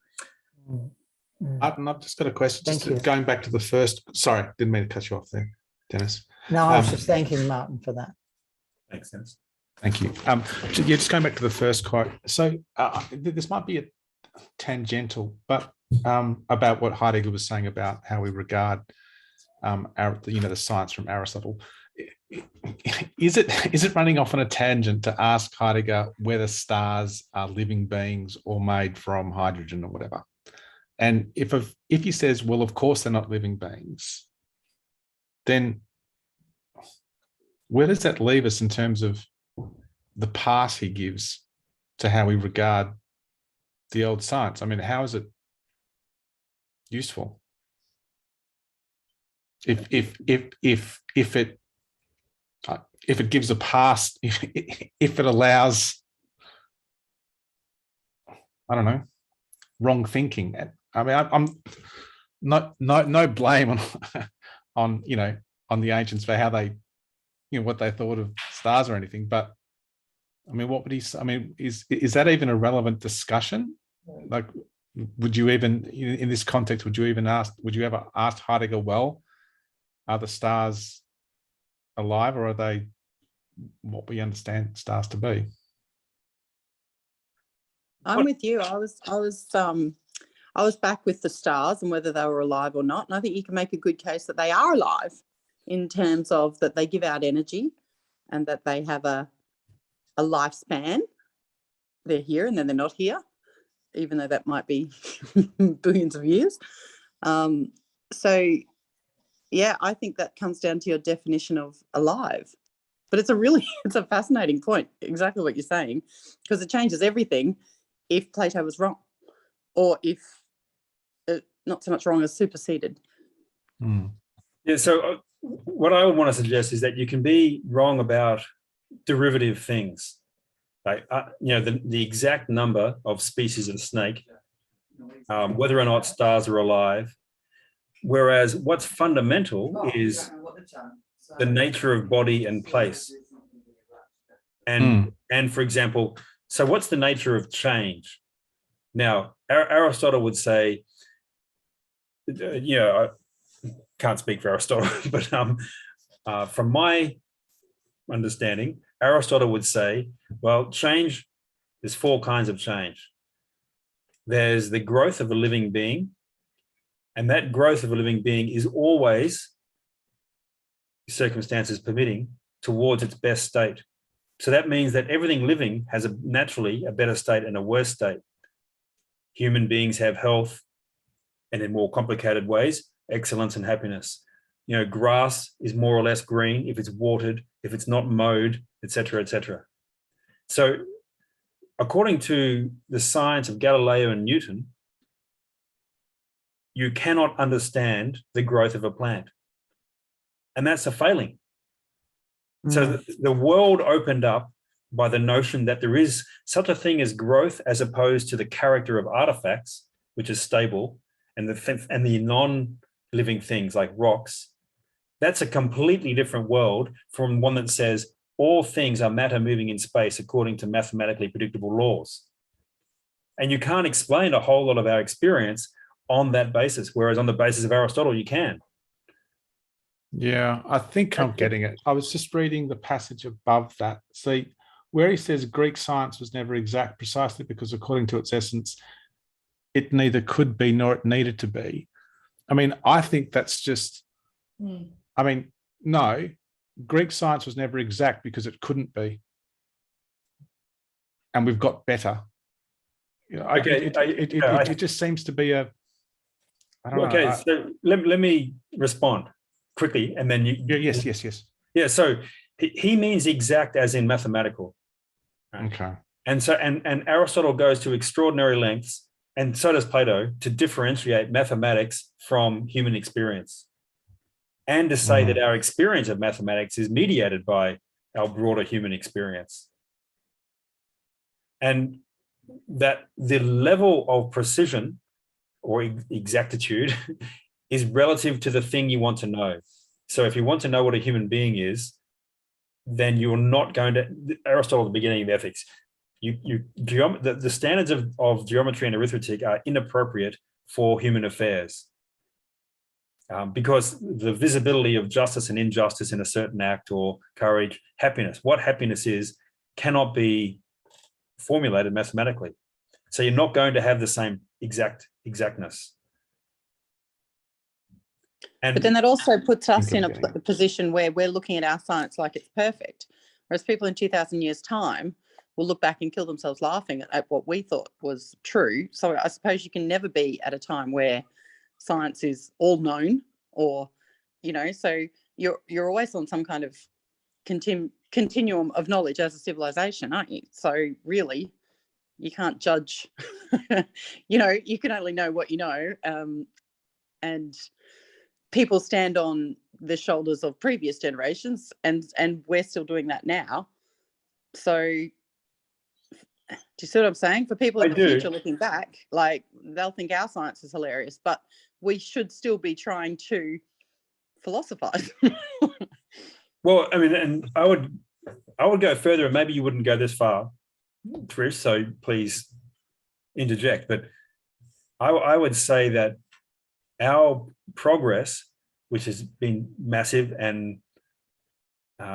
I've just got a question. Thank you. Going back to the first. Sorry, didn't mean to cut you off there, Dennis. No, I was just thanking Martin for that. Makes sense. Thank you. Yeah, just going back to the first quote. So this might be a tangential, but about what Heidegger was saying about how we regard the science from Aristotle. Is it running off on a tangent to ask Heidegger whether stars are living beings or made from hydrogen or whatever? And if he says, well, of course they're not living beings, then where does that leave us in terms of the pass he gives to how we regard the old science? I mean, how is it useful? If it gives a pass, if it allows, I don't know, wrong thinking. I mean, I'm no blame on the ancients for how they, what they thought of stars or anything, but I mean, what would he? I mean, is that even a relevant discussion? Like, would you even, in this context, would you ever ask Heidegger, well, are the stars alive, or are they what we understand stars to be? I'm with you. I was back with the stars and whether they were alive or not. And I think you can make a good case that they are alive in terms of that they give out energy and that they have a lifespan. They're here and then they're not here, even though that might be billions of years. So, yeah, I think that comes down to your definition of alive. But it's a fascinating point, exactly what you're saying, because it changes everything if Plato was wrong, or if not so much wrong as superseded. Yeah, so what I would want to suggest is that you can be wrong about derivative things, like the exact number of species of snake, whether or not stars are alive, whereas what's fundamental is the nature of body and place. And for example, so what's the nature of change? Now, Aristotle would say, I can't speak for Aristotle, but from my understanding, Aristotle would say, well, change, there's four kinds of change. There's the growth of a living being, and that growth of a living being is always, circumstances permitting, towards its best state. So that means that everything living has naturally a better state and a worse state. Human beings have health, and in more complicated ways, excellence and happiness. Grass is more or less green if it's watered, if it's not mowed, etc., etc. So according to the science of Galileo and Newton, you cannot understand the growth of a plant. And that's a failing. So the world opened up by the notion that there is such a thing as growth as opposed to the character of artifacts, which is stable, and the non-living things like rocks. That's a completely different world from one that says all things are matter moving in space according to mathematically predictable laws. And you can't explain a whole lot of our experience on that basis, whereas on the basis of Aristotle, you can. Yeah, I think I'm getting it. I was just reading the passage above that. See, where he says Greek science was never exact precisely because according to its essence, it neither could be nor it needed to be. I mean, I think that's just, I mean, no, Greek science was never exact because it couldn't be. And we've got better. It just seems to be a, I don't know. So let me respond quickly, and then you. Yes. Yeah, so he means exact as in mathematical. Okay. And so, and Aristotle goes to extraordinary lengths, and so does Plato, to differentiate mathematics from human experience, and to say that our experience of mathematics is mediated by our broader human experience. And that the level of precision or exactitude is relative to the thing you want to know. So if you want to know what a human being is, then you're not going to, Aristotle at the beginning of ethics, the standards of geometry and arithmetic are inappropriate for human affairs, because the visibility of justice and injustice in a certain act, or courage, happiness, what happiness is, cannot be formulated mathematically. So you're not going to have the same exactness. But then that also puts us in a position where we're looking at our science like it's perfect, whereas people in 2,000 years' time will look back and kill themselves laughing at what we thought was true. So I suppose you can never be at a time where science is all known, or, you know, so you're always on some kind of continuum of knowledge as a civilization, aren't you? So really, you can't judge. You know, you can only know what you know, and people stand on the shoulders of previous generations, and we're still doing that now. So do you see what I'm saying? For people in the future looking back, like, they'll think our science is hilarious, but we should still be trying to philosophize. Well, I mean, and I would go further, and maybe you wouldn't go this far, Trish, so please interject. But I would say that our progress, which has been massive and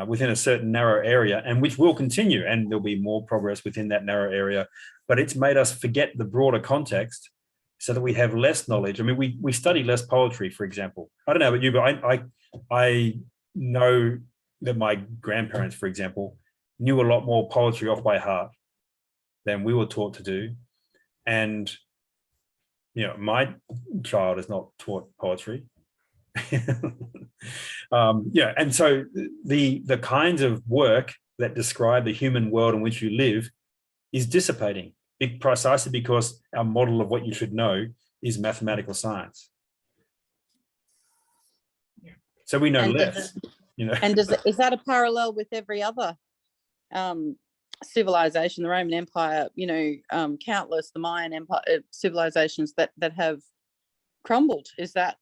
within a certain narrow area, and which will continue, and there'll be more progress within that narrow area, but it's made us forget the broader context so that we have less knowledge. I mean, we study less poetry, for example. I don't know about you, but I know that my grandparents, for example, knew a lot more poetry off by heart than we were taught to do. And, you know, my child is not taught poetry. Yeah, and so the kinds of work that describe the human world in which you live is dissipating, precisely because our model of what you should know is mathematical science. So we know less. You know, and is that a parallel with every other civilization? The Roman Empire, you know, countless, the Mayan Empire, civilizations that have crumbled. Is that?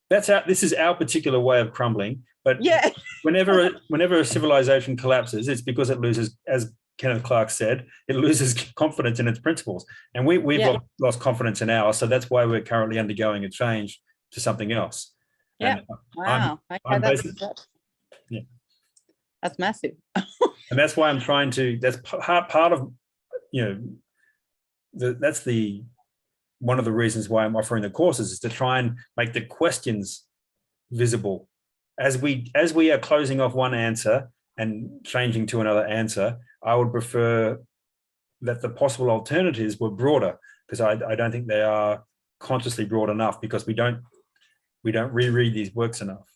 This is our particular way of crumbling. But yeah, whenever a civilization collapses, it's because it loses, as Kenneth Clark said, it loses confidence in its principles, and we've lost confidence in ours. So that's why we're currently undergoing a change to something else. Yeah. Wow. That's massive. And that's why I'm trying to. That's part of, you know, that's one of the reasons why I'm offering the courses, is to try and make the questions visible as we are closing off one answer and changing to another answer. I would prefer that the possible alternatives were broader, because I don't think they are consciously broad enough, because we don't reread these works enough.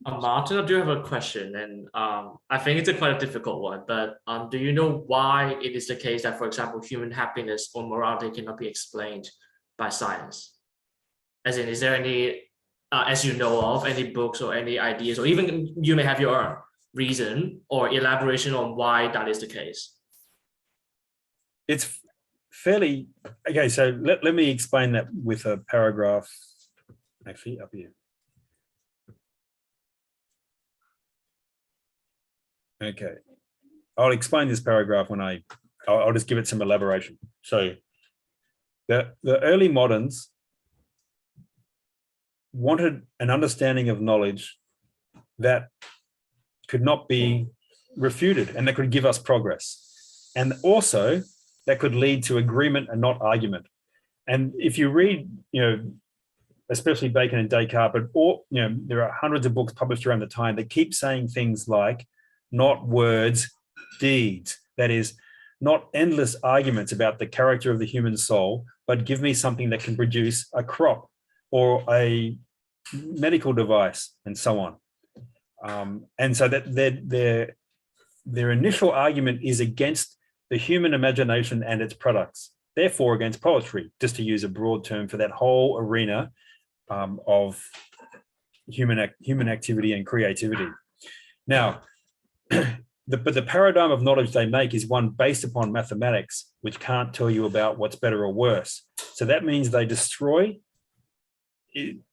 Martin, I do have a question, and I think it's quite a difficult one, but do you know why it is the case that, for example, human happiness or morality cannot be explained by science? As in, is there any, as you know of, any books or any ideas, or even you may have your reason or elaboration on why that is the case? It's fairly, okay, so let me explain that with a paragraph, actually up here. Okay, I'll explain this paragraph when I'll just give it some elaboration. So the early moderns wanted an understanding of knowledge that could not be refuted and that could give us progress, and also that could lead to agreement and not argument. And if you read, you know, especially Bacon and Descartes, but all, you know, there are hundreds of books published around the time that keep saying things like, not words, deeds. That is, not endless arguments about the character of the human soul, but give me something that can produce a crop or a medical device and so on. And so that their initial argument is against the human imagination and its products, therefore against poetry, just to use a broad term for that whole arena of human activity and creativity. Now, but the paradigm of knowledge they make is one based upon mathematics, which can't tell you about what's better or worse. So that means they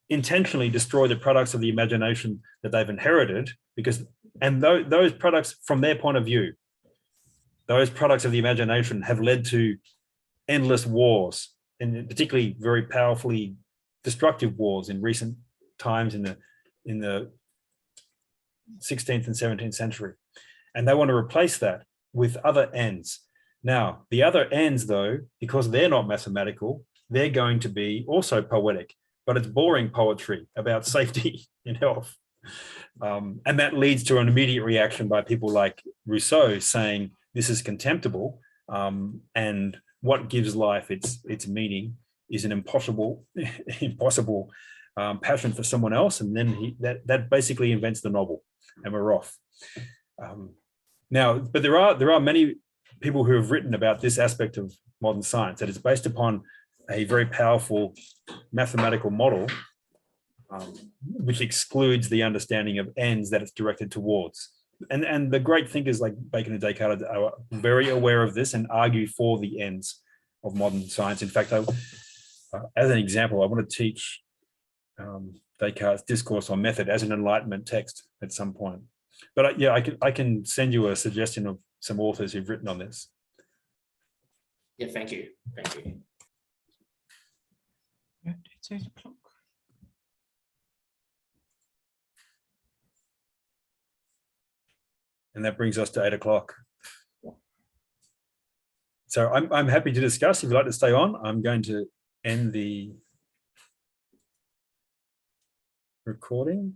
intentionally destroy the products of the imagination that they've inherited, and those products, from their point of view, those products of the imagination have led to endless wars, and particularly very powerfully destructive wars in recent times in the 16th and 17th century. And they want to replace that with other ends. Now, the other ends, though, because they're not mathematical, they're going to be also poetic, but it's boring poetry about safety and health. And that leads to an immediate reaction by people like Rousseau saying this is contemptible, and what gives life its meaning is an impossible passion for someone else, and then that basically invents the novel, and we're off. Now, but there are many people who have written about this aspect of modern science, that it's based upon a very powerful mathematical model, which excludes the understanding of ends that it's directed towards. And the great thinkers like Bacon and Descartes are very aware of this and argue for the ends of modern science. In fact, as an example, I want to teach Descartes' Discourse on Method as an Enlightenment text at some point. But yeah, I can send you a suggestion of some authors who've written on this. Yeah, thank you. Thank you. It's 8 o'clock. And that brings us to 8 o'clock. So I'm happy to discuss. If you'd like to stay on, I'm going to end the recording.